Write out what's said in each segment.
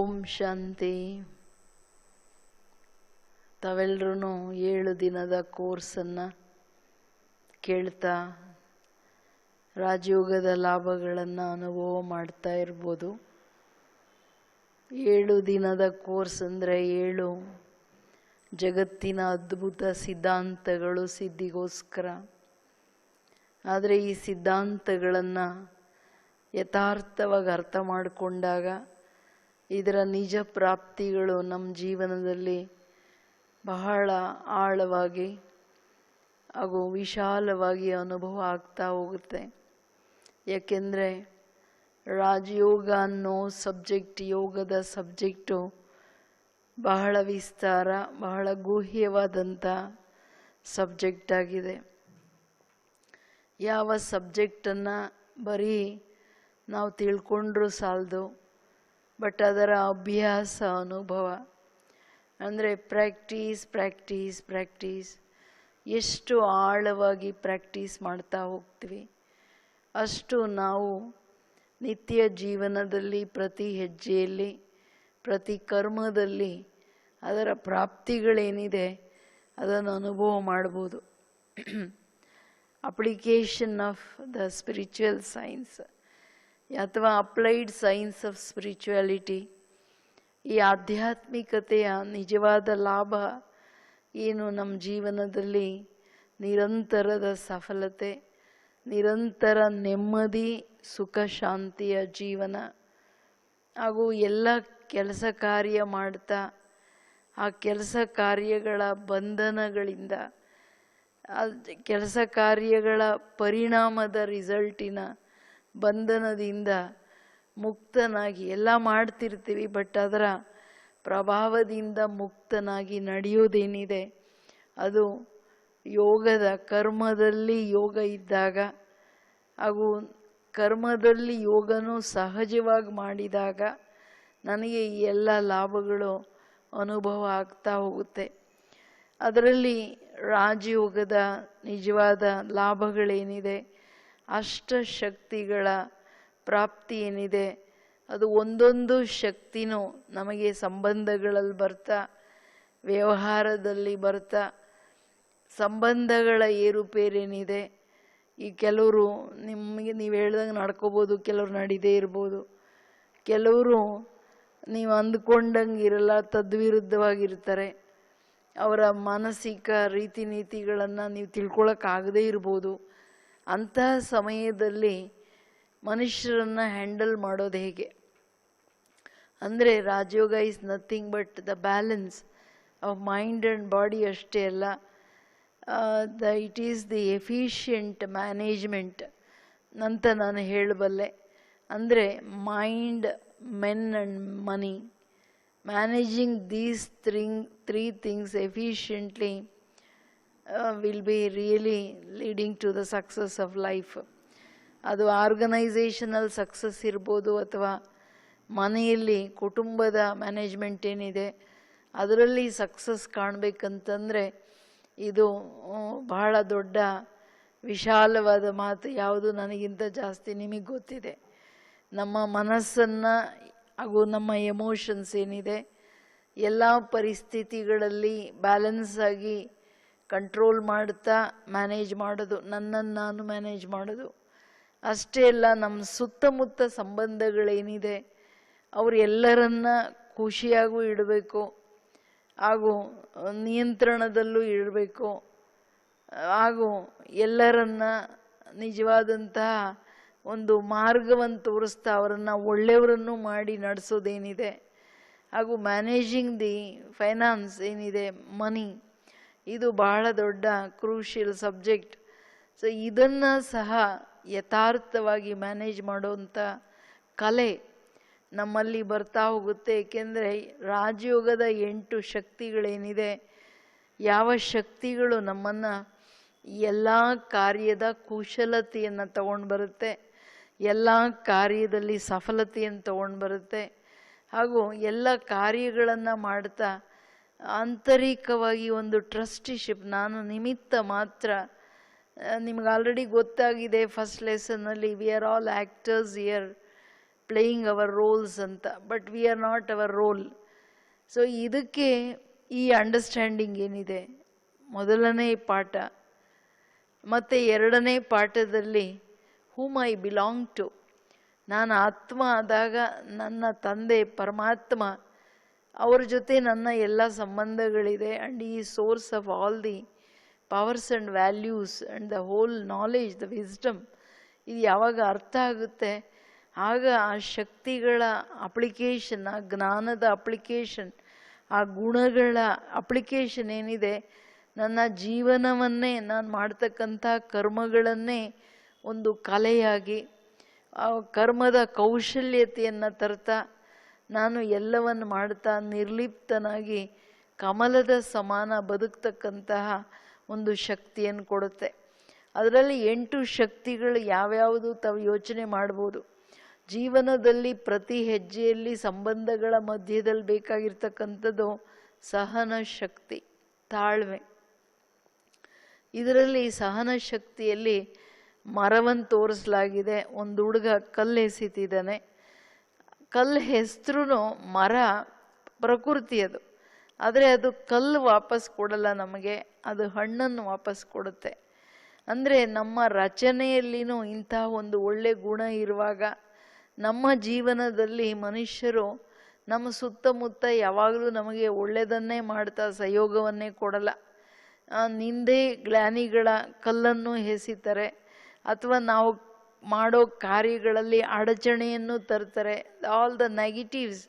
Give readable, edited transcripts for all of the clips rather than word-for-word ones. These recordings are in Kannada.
ಓಂ ಶಾಂತಿ. ತಾವೆಲ್ಲರೂ 7 ದಿನದ ಕೋರ್ಸನ್ನು ಕೇಳ್ತಾ ರಾಜಯೋಗದ ಲಾಭಗಳನ್ನು ಅನುಭವ ಮಾಡ್ತಾ ಇರ್ಬೋದು. 7 ದಿನದ ಕೋರ್ಸ್ ಅಂದರೆ 7 ಜಗತ್ತಿನ ಅದ್ಭುತ ಸಿದ್ಧಾಂತಗಳು ಸಿದ್ಧಿಗೋಸ್ಕರ. ಆದರೆ ಈ ಸಿದ್ಧಾಂತಗಳನ್ನು ಯಥಾರ್ಥವಾಗಿ ಅರ್ಥ ಮಾಡಿಕೊಂಡಾಗ ಇದರ ನಿಜ ಪ್ರಾಪ್ತಿಗಳು ನಮ್ಮ ಜೀವನದಲ್ಲಿ ಬಹಳ ಆಳವಾಗಿ ಹಾಗೂ ವಿಶಾಲವಾಗಿ ಅನುಭವ ಆಗ್ತಾ ಹೋಗುತ್ತೆ. ಯಾಕೆಂದರೆ ರಾಜಯೋಗ ಅನ್ನೋ ಸಬ್ಜೆಕ್ಟ್, ಯೋಗದ ಸಬ್ಜೆಕ್ಟು ಬಹಳ ವಿಸ್ತಾರ, ಬಹಳ ಗುಹ್ಯವಾದಂಥ ಸಬ್ಜೆಕ್ಟ್ ಆಗಿದೆ. ಯಾವ ಸಬ್ಜೆಕ್ಟನ್ನು ಬರೀ ನಾವು ತಿಳ್ಕೊಂಡ್ರೂ ಸಾಲದು, ಬಟ್ ಅದರ ಅಭ್ಯಾಸ, ಅನುಭವ ಅಂದರೆ ಪ್ರಾಕ್ಟೀಸ್ ಎಷ್ಟು ಆಳವಾಗಿ ಪ್ರಾಕ್ಟೀಸ್ ಮಾಡ್ತಾ ಹೋಗ್ತೀವಿ ಅಷ್ಟು ನಾವು ನಿತ್ಯ ಜೀವನದಲ್ಲಿ ಪ್ರತಿ ಹೆಜ್ಜೆಯಲ್ಲಿ, ಪ್ರತಿ ಕರ್ಮದಲ್ಲಿ ಅದರ ಪ್ರಾಪ್ತಿಗಳೇನಿದೆ ಅದನ್ನು ಅನುಭವ ಮಾಡ್ಬೋದು. Application of the spiritual science ಅಥವಾ ಅಪ್ಲೈಡ್ ಸೈನ್ಸ್ ಆಫ್ ಸ್ಪಿರಿಚುಯಾಲಿಟಿ, ಈ ಆಧ್ಯಾತ್ಮಿಕತೆಯ ನಿಜವಾದ ಲಾಭ ಏನು ನಮ್ಮ ಜೀವನದಲ್ಲಿ ನಿರಂತರದ ಸಫಲತೆ, ನಿರಂತರ ನೆಮ್ಮದಿ, ಸುಖ ಶಾಂತಿಯ ಜೀವನ ಹಾಗೂ ಎಲ್ಲ ಕೆಲಸ ಕಾರ್ಯ ಮಾಡ್ತಾ ಆ ಕೆಲಸ ಕಾರ್ಯಗಳ ಬಂಧನಗಳಿಂದ, ಕೆಲಸ ಕಾರ್ಯಗಳ ಪರಿಣಾಮದ ರಿಸಲ್ಟಿನ ಬಂಧನದಿಂದ ಮುಕ್ತನಾಗಿ, ಎಲ್ಲ ಮಾಡ್ತಿರ್ತೀವಿ ಬಟ್ ಅದರ ಪ್ರಭಾವದಿಂದ ಮುಕ್ತನಾಗಿ ನಡೆಯೋದೇನಿದೆ ಅದು ಯೋಗದ ಕರ್ಮದಲ್ಲಿ ಯೋಗ ಇದ್ದಾಗ ಹಾಗೂ ಕರ್ಮದಲ್ಲಿ ಯೋಗನೂ ಸಹಜವಾಗಿ ಮಾಡಿದಾಗ ನನಗೆ ಈ ಎಲ್ಲ ಲಾಭಗಳು ಅನುಭವ ಆಗ್ತಾ ಹೋಗುತ್ತೆ. ಅದರಲ್ಲಿ ರಾಜಯೋಗದ ನಿಜವಾದ ಲಾಭಗಳೇನಿದೆ, ಅಷ್ಟಶಕ್ತಿಗಳ ಪ್ರಾಪ್ತಿ ಏನಿದೆ, ಅದು ಒಂದೊಂದು ಶಕ್ತಿನೂ ನಮಗೆ ಸಂಬಂಧಗಳಲ್ಲಿ ಬರ್ತಾ, ವ್ಯವಹಾರದಲ್ಲಿ ಬರ್ತಾ, ಸಂಬಂಧಗಳ ಏರುಪೇರೇನಿದೆ. ಈ ಕೆಲವರು ನಿಮಗೆ ನೀವು ಹೇಳ್ದಂಗೆ ನಡ್ಕೋಬೋದು, ಕೆಲವರು ನಡೀದೇ ಇರ್ಬೋದು, ಕೆಲವರು ನೀವು ಅಂದ್ಕೊಂಡಂಗೆ ಇರಲ್ಲ, ತದ್ವಿರುದ್ಧವಾಗಿರ್ತಾರೆ. ಅವರ ಮಾನಸಿಕ ರೀತಿ ನೀತಿಗಳನ್ನು ನೀವು ತಿಳ್ಕೊಳ್ಳೋಕ್ಕಾಗದೇ ಇರ್ಬೋದು. ಅಂತಹ ಸಮಯದಲ್ಲಿ ಮನುಷ್ಯರನ್ನು ಹ್ಯಾಂಡಲ್ ಮಾಡೋದು ಹೇಗೆ ಅಂದರೆ, Rajayoga is nothing but the balance of mind and body ಅಷ್ಟೇ ಅಲ್ಲ, it is the efficient management ಅಂತ ನಾನು ಹೇಳಬಲ್ಲೆ. ಅಂದರೆ mind, men and money, managing these three things efficiently will be really leading to the success of life. ಅದು ಆರ್ಗನೈಸೇಷನಲ್ ಸಕ್ಸಸ್ ಇರ್ಬೋದು ಅಥವಾ ಮನೆಯಲ್ಲಿ ಕುಟುಂಬದ ಮ್ಯಾನೇಜ್ಮೆಂಟ್ ಏನಿದೆ ಅದರಲ್ಲಿ ಸಕ್ಸಸ್ ಕಾಣಬೇಕಂತಂದರೆ ಇದು ಬಹಳ ದೊಡ್ಡ ವಿಶಾಲವಾದ ಮಾತು. ಯಾವುದು ನನಗಿಂತ ಜಾಸ್ತಿ ನಿಮಗೆ ಗೊತ್ತಿದೆ. ನಮ್ಮ ಮನಸ್ಸನ್ನು ಹಾಗೂ ನಮ್ಮ ಎಮೋಷನ್ಸ್ ಏನಿದೆ ಎಲ್ಲ ಪರಿಸ್ಥಿತಿಗಳಲ್ಲಿ ಬ್ಯಾಲೆನ್ಸ್ ಆಗಿ ಕಂಟ್ರೋಲ್ ಮಾಡ್ತಾ ಮ್ಯಾನೇಜ್ ಮಾಡೋದು, ನನ್ನನ್ನು ನಾನು ಮ್ಯಾನೇಜ್ ಮಾಡೋದು ಅಷ್ಟೇ ಅಲ್ಲ, ನಮ್ಮ ಸುತ್ತಮುತ್ತ ಸಂಬಂಧಗಳೇನಿದೆ ಅವರು ಎಲ್ಲರನ್ನ ಖುಷಿಯಾಗೂ ಇಡಬೇಕು ಹಾಗೂ ನಿಯಂತ್ರಣದಲ್ಲೂ ಇಡಬೇಕು ಹಾಗೂ ಎಲ್ಲರನ್ನ ನಿಜವಾದಂತಹ ಒಂದು ಮಾರ್ಗವನ್ನು ತೋರಿಸ್ತಾ ಅವರನ್ನು ಒಳ್ಳೆಯವರನ್ನು ಮಾಡಿ ನಡೆಸೋದೇನಿದೆ ಹಾಗೂ ಮ್ಯಾನೇಜಿಂಗ್ ದಿ ಫೈನಾನ್ಸ್ ಏನಿದೆ, ಮನಿ, ಇದು ಬಹಳ ದೊಡ್ಡ ಕ್ರೂಷಿಯಲ್ ಸಬ್ಜೆಕ್ಟ್. ಸೊ ಇದನ್ನು ಸಹ ಯಥಾರ್ಥವಾಗಿ ಮ್ಯಾನೇಜ್ ಮಾಡುವಂಥ ಕಲೆ ನಮ್ಮಲ್ಲಿ ಬರ್ತಾ ಹೋಗುತ್ತೆ. ಏಕೆಂದರೆ ರಾಜಯೋಗದ 8 ಶಕ್ತಿಗಳೇನಿದೆ, ಯಾವ ಶಕ್ತಿಗಳು ನಮ್ಮನ್ನು ಎಲ್ಲ ಕಾರ್ಯದ ಕುಶಲತೆಯನ್ನು ತಗೊಂಡು ಬರುತ್ತೆ, ಎಲ್ಲ ಕಾರ್ಯದಲ್ಲಿ ಸಫಲತೆಯನ್ನು ತಗೊಂಡು ಬರುತ್ತೆ ಹಾಗೂ ಎಲ್ಲ ಕಾರ್ಯಗಳನ್ನು ಮಾಡ್ತಾ ಆಂತರಿಕವಾಗಿ ಒಂದು ಟ್ರಸ್ಟಿಶಿಪ್, ನಾನು ನಿಮಿತ್ತ ಮಾತ್ರ. ನಿಮ್ಗೆ ಆಲ್ರೆಡಿ ಗೊತ್ತಾಗಿದೆ ಫಸ್ಟ್ ಲೆಸನ್ನಲ್ಲಿ, we are all actors here playing our roles ಅಂತ, but we are not our role. So ಇದಕ್ಕೆ ಈ ಅಂಡರ್ಸ್ಟ್ಯಾಂಡಿಂಗ್ ಏನಿದೆ ಮೊದಲನೇ ಪಾಠ. ಮತ್ತು ಎರಡನೇ ಪಾಠದಲ್ಲಿ ಹೂಮ್ ಐ ಬಿಲಾಂಗ್ ಟು, ನಾನು ಆತ್ಮ ಆದಾಗ ನನ್ನ ತಂದೆ ಪರಮಾತ್ಮ ಅವ್ರ ಜೊತೆ ನನ್ನ ಎಲ್ಲ ಸಂಬಂಧಗಳಿದೆ. ಆ್ಯಂಡ್ ಈ source of all the powers and values and the whole knowledge, the wisdom, ಇದು ಯಾವಾಗ ಅರ್ಥ ಆಗುತ್ತೆ ಆಗ ಆ ಶಕ್ತಿಗಳ ಅಪ್ಲಿಕೇಶನ್, ಆ ಜ್ಞಾನದ ಅಪ್ಲಿಕೇಶನ್, ಆ ಗುಣಗಳ ಅಪ್ಲಿಕೇಶನ್ ಏನಿದೆ ನನ್ನ ಜೀವನವನ್ನೇ, ನಾನು ಮಾಡ್ತಕ್ಕಂಥ ಕರ್ಮಗಳನ್ನೇ ಒಂದು ಕಲೆಯಾಗಿ, ಆ ಕರ್ಮದ ಕೌಶಲ್ಯತೆಯನ್ನು ತರ್ತಾ ನಾನು ಎಲ್ಲವನ್ನು ಮಾಡ್ತಾ ನಿರ್ಲಿಪ್ತನಾಗಿ ಕಮಲದ ಸಮಾನ ಬದುಕ್ತಕ್ಕಂತಹ ಒಂದು ಶಕ್ತಿಯನ್ನು ಕೊಡುತ್ತೆ. ಅದರಲ್ಲಿ 8 ಶಕ್ತಿಗಳು ಯಾವ್ಯಾವುದು ತಾವು ಯೋಚನೆ ಮಾಡ್ಬೋದು. ಜೀವನದಲ್ಲಿ ಪ್ರತಿ ಹೆಜ್ಜೆಯಲ್ಲಿ ಸಂಬಂಧಗಳ ಮಧ್ಯದಲ್ಲಿ ಬೇಕಾಗಿರ್ತಕ್ಕಂಥದ್ದು ಸಹನ ಶಕ್ತಿ, ತಾಳ್ಮೆ. ಇದರಲ್ಲಿ ಸಹನ ಶಕ್ತಿಯಲ್ಲಿ ಮರವನ್ನು ತೋರಿಸಲಾಗಿದೆ. ಒಂದು ಹುಡುಗ ಕಲ್ಲು ಎಸಿತಿದ್ದಾನೆ. ಕಲ್ಲು ಹೆಸರು ಮರ ಪ್ರಕೃತಿ ಅದು, ಆದರೆ ಅದು ಕಲ್ಲು ವಾಪಸ್ ಕೊಡಲ್ಲ ನಮಗೆ, ಅದು ಹಣ್ಣನ್ನು ವಾಪಸ್ ಕೊಡುತ್ತೆ. ಅಂದರೆ ನಮ್ಮ ರಚನೆಯಲ್ಲಿನೂ ಇಂಥ ಒಂದು ಒಳ್ಳೆ ಗುಣ ಇರುವಾಗ ನಮ್ಮ ಜೀವನದಲ್ಲಿ ಮನುಷ್ಯರು ನಮ್ಮ ಸುತ್ತಮುತ್ತ ಯಾವಾಗಲೂ ನಮಗೆ ಒಳ್ಳೆಯದನ್ನೇ ಮಾಡ್ತಾ ಸಹಯೋಗವನ್ನೇ ಕೊಡಲ್ಲ. ನಿಂದೆ ಗ್ಲಾನಿಗಳ ಕಲ್ಲನ್ನು ಎಸಿತಾರೆ, ಅಥವಾ ನಾವು ಮಾಡೋ ಕಾರ್ಯಗಳಲ್ಲಿ ಅಡಚಣೆಯನ್ನು ತರ್ತಾರೆ. ಆಲ್ ದ ನೆಗೆಟಿವ್ಸ್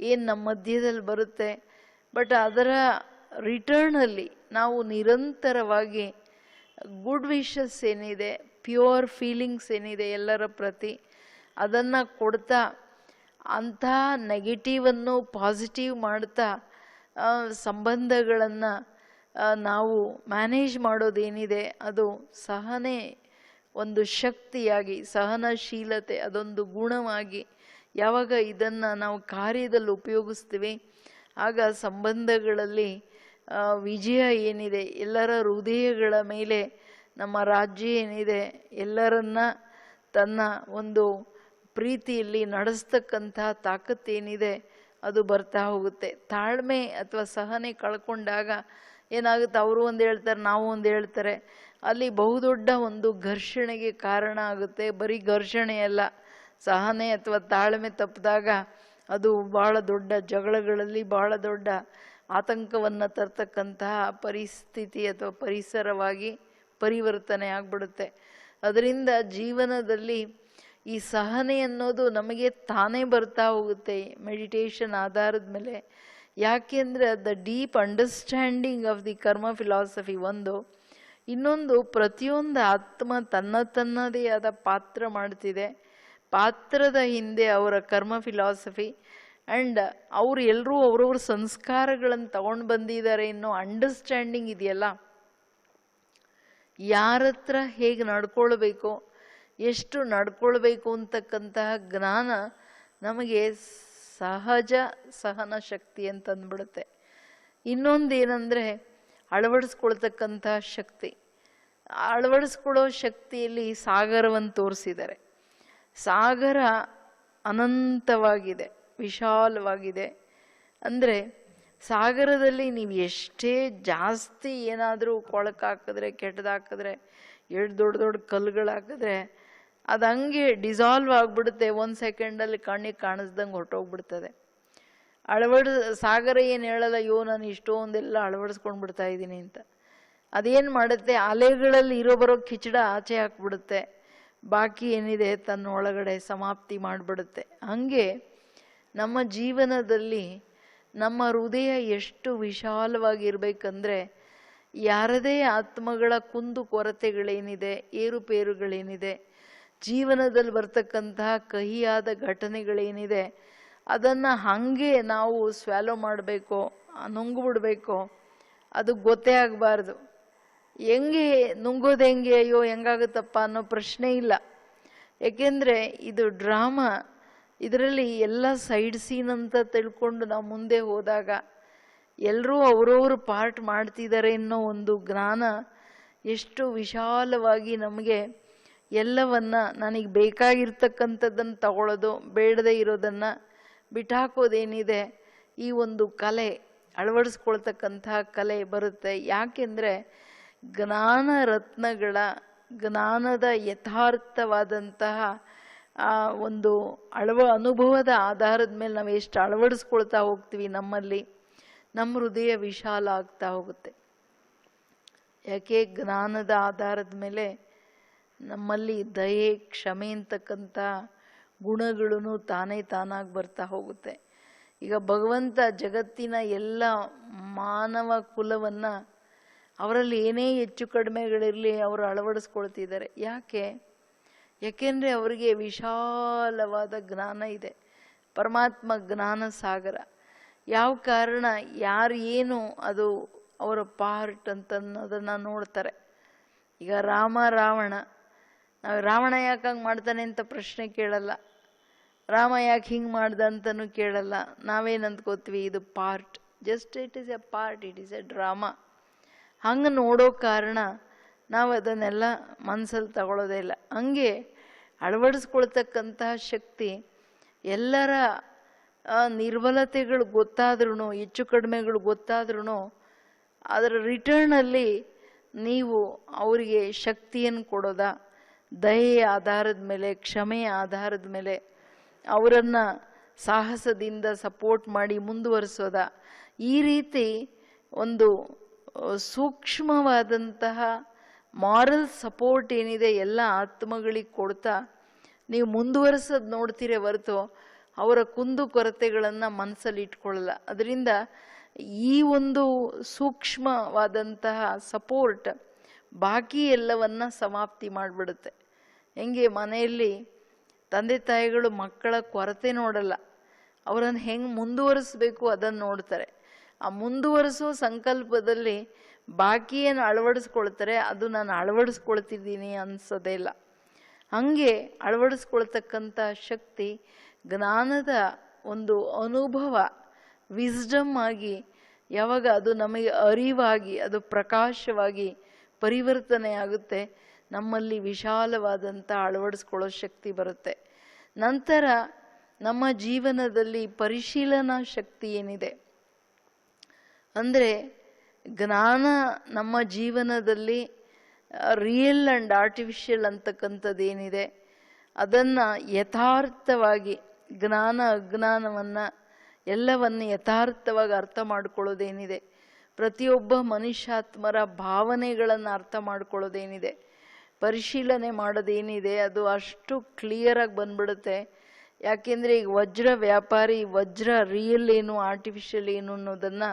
ಏನು ನಮ್ಮ ಮಧ್ಯದಲ್ಲಿ ಬರುತ್ತೆ, ಬಟ್ ಅದರ ರಿಟರ್ನಲ್ಲಿ ನಾವು ನಿರಂತರವಾಗಿ ಗುಡ್ ವಿಶಸ್ ಏನಿದೆ, ಪ್ಯೂರ್ ಫೀಲಿಂಗ್ಸ್ ಏನಿದೆ ಎಲ್ಲರ ಪ್ರತಿ, ಅದನ್ನು ಕೊಡ್ತಾ ಅಂಥ ನೆಗೆಟಿವನ್ನು ಪಾಸಿಟಿವ್ ಮಾಡ್ತಾ ಸಂಬಂಧಗಳನ್ನು ನಾವು ಮ್ಯಾನೇಜ್ ಮಾಡೋದೇನಿದೆ ಅದು ಸಹನೆ ಒಂದು ಶಕ್ತಿಯಾಗಿ, ಸಹನಶೀಲತೆ ಅದೊಂದು ಗುಣವಾಗಿ ಯಾವಾಗ ಇದನ್ನು ನಾವು ಕಾರ್ಯದಲ್ಲಿ ಉಪಯೋಗಿಸ್ತೀವಿ ಆಗ ಸಂಬಂಧಗಳಲ್ಲಿ ವಿಜಯ ಏನಿದೆ, ಎಲ್ಲರ ಹೃದಯಗಳ ಮೇಲೆ ನಮ್ಮ ರಾಜ್ಯ ಏನಿದೆ ಎಲ್ಲರನ್ನ ತನ್ನ ಒಂದು ಪ್ರೀತಿಯಲ್ಲಿ ನಡೆಸ್ತಕ್ಕಂಥ ತಾಕತ್ತೇನಿದೆ ಅದು ಬರ್ತಾ ಹೋಗುತ್ತೆ. ತಾಳ್ಮೆ ಅಥವಾ ಸಹನೆ ಕಳ್ಕೊಂಡಾಗ ಏನಾಗುತ್ತೆ, ಅವರು ಒಂದು ಹೇಳ್ತಾರೆ, ನಾವು ಒಂದು ಹೇಳ್ತಾರೆ, ಅಲ್ಲಿ ಬಹುದೊಡ್ಡ ಒಂದು ಘರ್ಷಣೆಗೆ ಕಾರಣ ಆಗುತ್ತೆ. ಬರೀ ಘರ್ಷಣೆ ಅಲ್ಲ, ಸಹನೆ ಅಥವಾ ತಾಳ್ಮೆ ತಪ್ಪಿದಾಗ ಅದು ಭಾಳ ದೊಡ್ಡ ಜಗಳಗಳಲ್ಲಿ ಭಾಳ ದೊಡ್ಡ ಆತಂಕವನ್ನು ತರ್ತಕ್ಕಂತಹ ಪರಿಸ್ಥಿತಿ ಅಥವಾ ಪರಿಸರವಾಗಿ ಪರಿವರ್ತನೆ ಆಗ್ಬಿಡುತ್ತೆ. ಅದರಿಂದ ಜೀವನದಲ್ಲಿ ಈ ಸಹನೆ ಅನ್ನೋದು ನಮಗೆ ತಾನೇ ಬರ್ತಾ ಹೋಗುತ್ತೆ ಮೆಡಿಟೇಷನ್ ಆಧಾರದ ಮೇಲೆ. ಯಾಕೆಂದರೆ the deep understanding of the ಕರ್ಮ ಫಿಲಾಸಫಿ ಒಂದು, ಇನ್ನೊಂದು ಪ್ರತಿಯೊಂದು ಆತ್ಮ ತನ್ನದೇ ಆದ ಪಾತ್ರ ಮಾಡ್ತಿದೆ. ಪಾತ್ರದ ಹಿಂದೆ ಅವರ ಕರ್ಮ ಫಿಲಾಸಫಿ ಆ್ಯಂಡ್ ಅವರು ಎಲ್ಲರೂ ಅವ್ರವ್ರ ಸಂಸ್ಕಾರಗಳನ್ನು ತಗೊಂಡು ಬಂದಿದ್ದಾರೆ ಅನ್ನೋ ಅಂಡರ್ಸ್ಟ್ಯಾಂಡಿಂಗ್ ಇದೆಯಲ್ಲ, ಯಾರ ಹತ್ರ ಹೇಗೆ ನಡ್ಕೊಳ್ಬೇಕು, ಎಷ್ಟು ನಡ್ಕೊಳ್ಬೇಕು ಅಂತಕ್ಕಂತಹ ಜ್ಞಾನ ನಮಗೆ ಸಹಜ ಸಹನ ಶಕ್ತಿ ಅಂತಂದ್ಬಿಡುತ್ತೆ. ಇನ್ನೊಂದೇನೆಂದರೆ ಅಳವಡಿಸ್ಕೊಳ್ತಕ್ಕಂಥ ಶಕ್ತಿ. ಅಳವಡಿಸ್ಕೊಳ್ಳೋ ಶಕ್ತಿಯಲ್ಲಿ ಸಾಗರವನ್ನು ತೋರಿಸಿದ್ದಾರೆ. ಸಾಗರ ಅನಂತವಾಗಿದೆ, ವಿಶಾಲವಾಗಿದೆ. ಅಂದರೆ ಸಾಗರದಲ್ಲಿ ನೀವು ಎಷ್ಟೇ ಜಾಸ್ತಿ ಏನಾದರೂ ಕೊಳಕಾಕಿದ್ರೆ, ಕೆಟ್ಟದಾಕಿದ್ರೆ, ಎಷ್ಟು ದೊಡ್ಡ ದೊಡ್ಡ ಕಲ್ಲುಗಳು ಹಾಕಿದ್ರೆ ಅದು ಹಂಗೆ ಡಿಸಾಲ್ವ್ ಆಗಿಬಿಡುತ್ತೆ. 1 ಸೆಕೆಂಡಲ್ಲಿ ಕಣ್ಣಿಗೆ ಕಾಣಿಸ್ದಂಗೆ ಹೊರಟೋಗ್ಬಿಡ್ತದೆ. ಸಾಗರ ಏನು ಹೇಳಲ್ಲ, ಅಯ್ಯೋ ನಾನು ಇಷ್ಟೊಂದೆಲ್ಲ ಅಳವಡಿಸ್ಕೊಂಡು ಬಿಡ್ತಾ ಇದ್ದೀನಿ ಅಂತ. ಅದೇನು ಮಾಡುತ್ತೆ, ಅಲೆಗಳಲ್ಲಿ ಬರೋ ಕಿಚಡ ಆಚೆ ಹಾಕ್ಬಿಡುತ್ತೆ, ಬಾಕಿ ಏನಿದೆ ತನ್ನ ಒಳಗಡೆ ಸಮಾಪ್ತಿ ಮಾಡಿಬಿಡುತ್ತೆ. ಹಾಗೆ ನಮ್ಮ ಜೀವನದಲ್ಲಿ ನಮ್ಮ ಹೃದಯ ಎಷ್ಟು ವಿಶಾಲವಾಗಿರ್ಬೇಕಂದ್ರೆ ಯಾರದೇ ಆತ್ಮಗಳ ಕುಂದು ಕೊರತೆಗಳೇನಿದೆ, ಏರುಪೇರುಗಳೇನಿದೆ, ಜೀವನದಲ್ಲಿ ಬರ್ತಕ್ಕಂತಹ ಕಹಿಯಾದ ಘಟನೆಗಳೇನಿದೆ ಅದನ್ನು ಹಾಗೆ ನಾವು ಸ್ವ್ಯಾಲೋ ಮಾಡಬೇಕು, ನುಂಗ್ಬಿಡ್ಬೇಕು, ಅದು ಗೊತ್ತೇ ಆಗಬಾರ್ದು. ಹೆಂಗೆ ನುಂಗೋದು ಹೆಂಗೆ, ಅಯ್ಯೋ ಹೆಂಗಾಗುತ್ತಪ್ಪ ಅನ್ನೋ ಪ್ರಶ್ನೆ ಇಲ್ಲ. ಏಕೆಂದರೆ ಇದು ಡ್ರಾಮಾ, ಇದರಲ್ಲಿ ಎಲ್ಲ ಸೈಡ್ ಸೀನ್ ಅಂತ ತಿಳ್ಕೊಂಡು ನಾವು ಮುಂದೆ ಹೋದಾಗ ಎಲ್ಲರೂ ಅವರವರು ಪಾರ್ಟ್ ಮಾಡ್ತಿದ್ದಾರೆ ಅನ್ನೋ ಒಂದು ಜ್ಞಾನ ಎಷ್ಟು ವಿಶಾಲವಾಗಿ ನಮಗೆ ಎಲ್ಲವನ್ನ ನನಗೆ ಬೇಕಾಗಿರ್ತಕ್ಕಂಥದ್ದನ್ನು ತಗೊಳ್ಳೋದು, ಬೇಡದೇ ಇರೋದನ್ನು ಬಿಟ್ಟಾಕೋದೇನಿದೆ, ಈ ಒಂದು ಕಲೆ ಅಳವಡಿಸ್ಕೊಳ್ತಕ್ಕಂತಹ ಕಲೆ ಬರುತ್ತೆ. ಯಾಕೆಂದರೆ ಜ್ಞಾನ ರತ್ನಗಳ ಜ್ಞಾನದ ಯಥಾರ್ಥವಾದಂತಹ ಆ ಒಂದು ಅನುಭವದ ಆಧಾರದ ಮೇಲೆ ನಾವು ಎಷ್ಟು ಅಳವಡಿಸ್ಕೊಳ್ತಾ ಹೋಗ್ತೀವಿ, ನಮ್ಮಲ್ಲಿ ನಮ್ಮ ಹೃದಯ ವಿಶಾಲ ಆಗ್ತಾ ಹೋಗುತ್ತೆ. ಯಾಕೆ ಜ್ಞಾನದ ಆಧಾರದ ಮೇಲೆ ನಮ್ಮಲ್ಲಿ ದಯೆ, ಕ್ಷಮೆ ಅಂತಕ್ಕಂಥ ಗುಣಗಳು ತಾನಾಗಿ ಬರ್ತಾ ಹೋಗುತ್ತೆ. ಈಗ ಭಗವಂತ ಜಗತ್ತಿನ ಎಲ್ಲ ಮಾನವ ಕುಲವನ್ನು ಅವರಲ್ಲಿ ಏನೇ ಹೆಚ್ಚು ಕಡಿಮೆಗಳಿರಲಿ ಅವರು ಅಳವಡಿಸ್ಕೊಳ್ತಿದ್ದಾರೆ. ಯಾಕೆಂದರೆ ಅವರಿಗೆ ವಿಶಾಲವಾದ ಜ್ಞಾನ ಇದೆ. ಪರಮಾತ್ಮ ಜ್ಞಾನ ಸಾಗರ. ಯಾವ ಕಾರಣ, ಯಾರು ಏನು ಅದು ಅವರ ಪಾರ್ಟ್ ಅಂತ ಅನ್ನೋದನ್ನು ನೋಡ್ತಾರೆ. ಈಗ ರಾವಣ, ನಾವು ರಾವಣ ಯಾಕೆ ಹಂಗೆ ಮಾಡ್ತಾನೆ ಅಂತ ಪ್ರಶ್ನೆ ಕೇಳಲ್ಲ, ರಾಮ ಯಾಕೆ ಹಿಂಗೆ ಮಾಡ್ದ ಅಂತನೂ ಕೇಳಲ್ಲ. ನಾವೇನು ಅಂದ್ಕೋತೀವಿ, ಇದು part, just it is A part, it is A drama. ಹಂಗೆ ನೋಡೋ ಕಾರಣ ನಾವು ಅದನ್ನೆಲ್ಲ ಮನಸ್ಸಲ್ಲಿ ತಗೊಳ್ಳೋದೇ ಇಲ್ಲ. ಹಂಗೆ ಅಳವಡಿಸ್ಕೊಳ್ತಕ್ಕಂತಹ ಶಕ್ತಿ ಎಲ್ಲರ ನಿರ್ಬಲತೆಗಳು ಗೊತ್ತಾದ್ರೂ, ಹೆಚ್ಚು ಕಡಿಮೆಗಳು ಗೊತ್ತಾದ್ರೂ ಅದರ ರಿಟರ್ನಲ್ಲಿ ನೀವು ಅವರಿಗೆ ಶಕ್ತಿಯನ್ನು ಕೊಡೋದಾ, ದಯೆಯ ಆಧಾರದ ಮೇಲೆ, ಕ್ಷಮೆಯ ಆಧಾರದ ಮೇಲೆ ಅವರನ್ನು ಸಾಹಸದಿಂದ ಸಪೋರ್ಟ್ ಮಾಡಿ ಮುಂದುವರಿಸೋದ, ಈ ರೀತಿ ಒಂದು ಸೂಕ್ಷ್ಮವಾದಂತಹ ಮಾರಲ್ ಸಪೋರ್ಟ್ ಏನಿದೆ ಎಲ್ಲ ಆತ್ಮಗಳಿಗೆ ಕೊಡ್ತಾ ನೀವು ಮುಂದುವರಿಸೋದು ನೋಡ್ತೀರೇ ಹೊರತು ಅವರ ಕುಂದು ಕೊರತೆಗಳನ್ನು ಮನಸ್ಸಲ್ಲಿ ಇಟ್ಕೊಳ್ಳಲ್ಲ. ಅದರಿಂದ ಈ ಒಂದು ಸೂಕ್ಷ್ಮವಾದಂತಹ ಸಪೋರ್ಟ್ ಬಾಕಿ ಎಲ್ಲವನ್ನ ಸಮಾಪ್ತಿ ಮಾಡಿಬಿಡುತ್ತೆ. ಹೆಂಗೆ ಮನೆಯಲ್ಲಿ ತಂದೆ ತಾಯಿಗಳು ಮಕ್ಕಳ ಕೊರತೆ ನೋಡಲ್ಲ, ಅವರನ್ನು ಹೆಂಗೆ ಮುಂದುವರಿಸ್ಬೇಕು ಅದನ್ನು ನೋಡ್ತಾರೆ. ಆ ಮುಂದುವರಿಸೋ ಸಂಕಲ್ಪದಲ್ಲಿ ಬಾಕಿಯನ್ನು ಅಳವಡಿಸ್ಕೊಳ್ತಾರೆ, ಅದು ನಾನು ಅಳವಡಿಸ್ಕೊಳ್ತಿದ್ದೀನಿ ಅನ್ಸೋದೇ ಇಲ್ಲ. ಹಂಗೆ ಅಳವಡಿಸ್ಕೊಳ್ತಕ್ಕಂಥ ಶಕ್ತಿ ಜ್ಞಾನದ ಒಂದು ಅನುಭವ, ವಿಸ್ಡಮ್ ಆಗಿ ಯಾವಾಗ ಅದು ನಮಗೆ ಅರಿವಾಗಿ, ಅದು ಪ್ರಕಾಶವಾಗಿ ಪರಿವರ್ತನೆ ಆಗುತ್ತೆ, ನಮ್ಮಲ್ಲಿ ವಿಶಾಲವಾದಂಥ ಅಳವಡಿಸ್ಕೊಳ್ಳೋ ಶಕ್ತಿ ಬರುತ್ತೆ. ನಂತರ ನಮ್ಮ ಜೀವನದಲ್ಲಿ ಪರಿಶೀಲನಾ ಶಕ್ತಿ ಏನಿದೆ ಅಂದರೆ, ಜ್ಞಾನ ನಮ್ಮ ಜೀವನದಲ್ಲಿ ರಿಯಲ್ ಆ್ಯಂಡ್ ಆರ್ಟಿಫಿಷಿಯಲ್ ಅಂತಕ್ಕಂಥದ್ದೇನಿದೆ ಅದನ್ನು ಯಥಾರ್ಥವಾಗಿ, ಜ್ಞಾನ ಅಜ್ಞಾನವನ್ನು ಎಲ್ಲವನ್ನು ಯಥಾರ್ಥವಾಗಿ ಅರ್ಥ ಮಾಡ್ಕೊಳ್ಳೋದೇನಿದೆ, ಪ್ರತಿಯೊಬ್ಬ ಮನುಷ್ಯಾತ್ಮರ ಭಾವನೆಗಳನ್ನು ಅರ್ಥ ಮಾಡ್ಕೊಳ್ಳೋದೇನಿದೆ, ಪರಿಶೀಲನೆ ಮಾಡೋದೇನಿದೆ, ಅದು ಅಷ್ಟು ಕ್ಲಿಯರಾಗಿ ಬಂದ್ಬಿಡುತ್ತೆ. ಯಾಕೆಂದರೆ ಈಗ ವಜ್ರ ವ್ಯಾಪಾರಿ ವಜ್ರ ರಿಯಲ್ ಏನು ಆರ್ಟಿಫಿಷಿಯಲ್ ಏನು ಅನ್ನೋದನ್ನು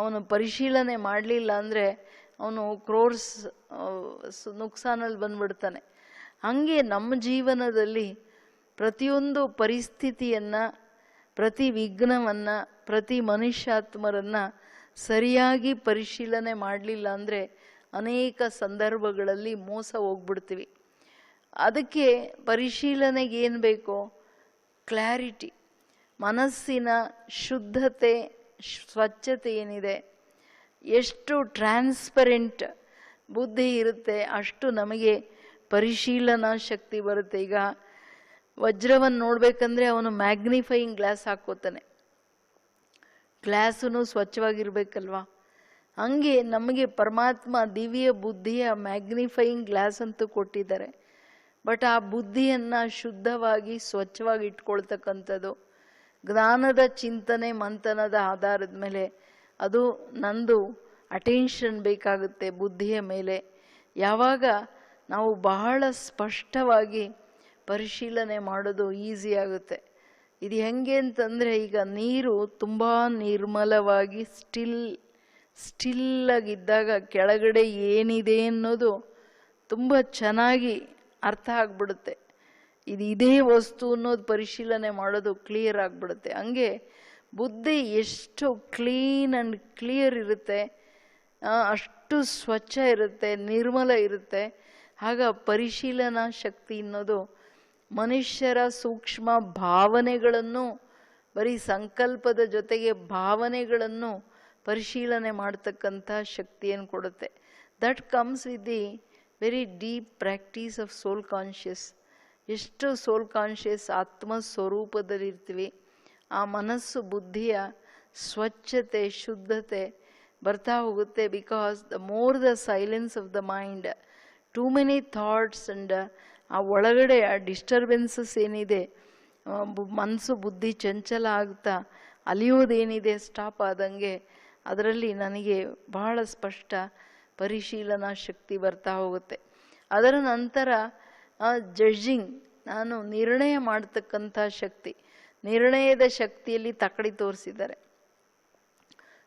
ಅವನು ಪರಿಶೀಲನೆ ಮಾಡಲಿಲ್ಲ ಅಂದರೆ ಅವನು ಕ್ರೋರ್ಸ್ ನುಕ್ಸಾನಲ್ಲಿ ಬಂದ್ಬಿಡ್ತಾನೆ. ಹಾಗೆ ನಮ್ಮ ಜೀವನದಲ್ಲಿ ಪ್ರತಿಯೊಂದು ಪರಿಸ್ಥಿತಿಯನ್ನು, ಪ್ರತಿ ವಿಘ್ನವನ್ನು, ಪ್ರತಿ ಮನುಷ್ಯಾತ್ಮರನ್ನು ಸರಿಯಾಗಿ ಪರಿಶೀಲನೆ ಮಾಡಲಿಲ್ಲ ಅಂದರೆ ಅನೇಕ ಸಂದರ್ಭಗಳಲ್ಲಿ ಮೋಸ ಹೋಗ್ಬಿಡ್ತೀವಿ. ಅದಕ್ಕೆ ಪರಿಶೀಲನೆಗೆ ಏನು ಬೇಕೋ, ಕ್ಲಾರಿಟಿ, ಮನಸ್ಸಿನ ಶುದ್ಧತೆ, ಸ್ವಚ್ಛತೆ ಏನಿದೆ, ಎಷ್ಟು ಟ್ರಾನ್ಸ್ಪರೆಂಟ್ ಬುದ್ಧಿ ಇರುತ್ತೆ ಅಷ್ಟು ನಮಗೆ ಪರಿಶೀಲನಾ ಶಕ್ತಿ ಬರುತ್ತೆ. ಈಗ ವಜ್ರವನ್ನು ನೋಡ್ಬೇಕಂದ್ರೆ ಅವನು ಮ್ಯಾಗ್ನಿಫೈಯಿಂಗ್ ಗ್ಲಾಸ್ ಹಾಕೋತಾನೆ, ಗ್ಲಾಸೂ ಸ್ವಚ್ಛವಾಗಿರ್ಬೇಕಲ್ವಾ. ಹಂಗೆ ನಮಗೆ ಪರಮಾತ್ಮ ದಿವ್ಯ ಬುದ್ಧಿಯ ಮ್ಯಾಗ್ನಿಫೈಯಿಂಗ್ ಗ್ಲಾಸ್ ಅಂತೂ ಕೊಟ್ಟಿದ್ದಾರೆ. ಬಟ್ ಆ ಬುದ್ಧಿಯನ್ನು ಶುದ್ಧವಾಗಿ ಸ್ವಚ್ಛವಾಗಿ ಇಟ್ಕೊಳ್ತಕ್ಕಂಥದ್ದು ಜ್ಞಾನದ ಚಿಂತನೆ ಮಂಥನದ ಆಧಾರದ ಮೇಲೆ, ಅದು ನಂದು ಅಟೆನ್ಷನ್ ಬೇಕಾಗುತ್ತೆ ಬುದ್ಧಿಯ ಮೇಲೆ. ಯಾವಾಗ ನಾವು ಬಹಳ ಸ್ಪಷ್ಟವಾಗಿ ಪರಿಶೀಲನೆ ಮಾಡೋದು ಈಸಿ ಆಗುತ್ತೆ. ಇದು ಹೆಂಗೆ ಅಂತಂದರೆ, ಈಗ ನೀರು ತುಂಬ ನಿರ್ಮಲವಾಗಿ ಸ್ಟಿಲ್ಲಾಗಿದ್ದಾಗ ಕೆಳಗಡೆ ಏನಿದೆ ಅನ್ನೋದು ತುಂಬ ಚೆನ್ನಾಗಿ ಅರ್ಥ ಆಗ್ಬಿಡುತ್ತೆ. ಇದೇ ವಸ್ತು ಅನ್ನೋದು ಪರಿಶೀಲನೆ ಮಾಡೋದು ಕ್ಲಿಯರ್ ಆಗಿಬಿಡುತ್ತೆ. ಹಂಗೆ ಬುದ್ಧಿ ಎಷ್ಟು ಕ್ಲೀನ್ ಆ್ಯಂಡ್ ಕ್ಲಿಯರ್ ಇರುತ್ತೆ, ಅಷ್ಟು ಸ್ವಚ್ಛ ಇರುತ್ತೆ, ನಿರ್ಮಲ ಇರುತ್ತೆ. ಆಗ ಪರಿಶೀಲನಾ ಶಕ್ತಿ ಅನ್ನೋದು ಮನುಷ್ಯರ ಸೂಕ್ಷ್ಮ ಭಾವನೆಗಳನ್ನು, ಬರೀ ಸಂಕಲ್ಪದ ಜೊತೆಗೆ ಭಾವನೆಗಳನ್ನು ಪರಿಶೀಲನೆ ಮಾಡ್ತಕ್ಕಂಥ ಶಕ್ತಿಯನ್ನು ಕೊಡುತ್ತೆ. That comes with the very deep practice of soul conscious. ಎಷ್ಟು ಸೋಲ್ ಕಾನ್ಷಿಯಸ್ ಆತ್ಮ ಸ್ವರೂಪದಲ್ಲಿರ್ತೀವಿ, ಆ ಮನಸ್ಸು ಬುದ್ಧಿಯ ಸ್ವಚ್ಛತೆ ಶುದ್ಧತೆ ಬರ್ತಾ ಹೋಗುತ್ತೆ. Because the more the silence of the mind, too many thoughts and ಆ ಒಳಗಡೆ ಆ ಡಿಸ್ಟರ್ಬೆನ್ಸಸ್ ಏನಿದೆ, ಮನಸ್ಸು ಬುದ್ಧಿ ಚಂಚಲ ಆಗ್ತಾ ಅಲಿಯೋದೇನಿದೆ ಸ್ಟಾಪ್ ಆದಂಗೆ, ಅದರಲ್ಲಿ ನನಗೆ ಬಹಳ ಸ್ಪಷ್ಟ ಪರಿಶೀಲನಾ ಶಕ್ತಿ ಬರ್ತಾ ಹೋಗುತ್ತೆ. ಅದರ ನಂತರ ಜಡ್ಜಿಂಗ್, ನಾನು ನಿರ್ಣಯ ಮಾಡ್ತಕ್ಕಂಥ ಶಕ್ತಿ, ನಿರ್ಣಯದ ಶಕ್ತಿಯಲ್ಲಿ ತಕ್ಕಡಿ ತೋರಿಸಿದ್ದಾರೆ.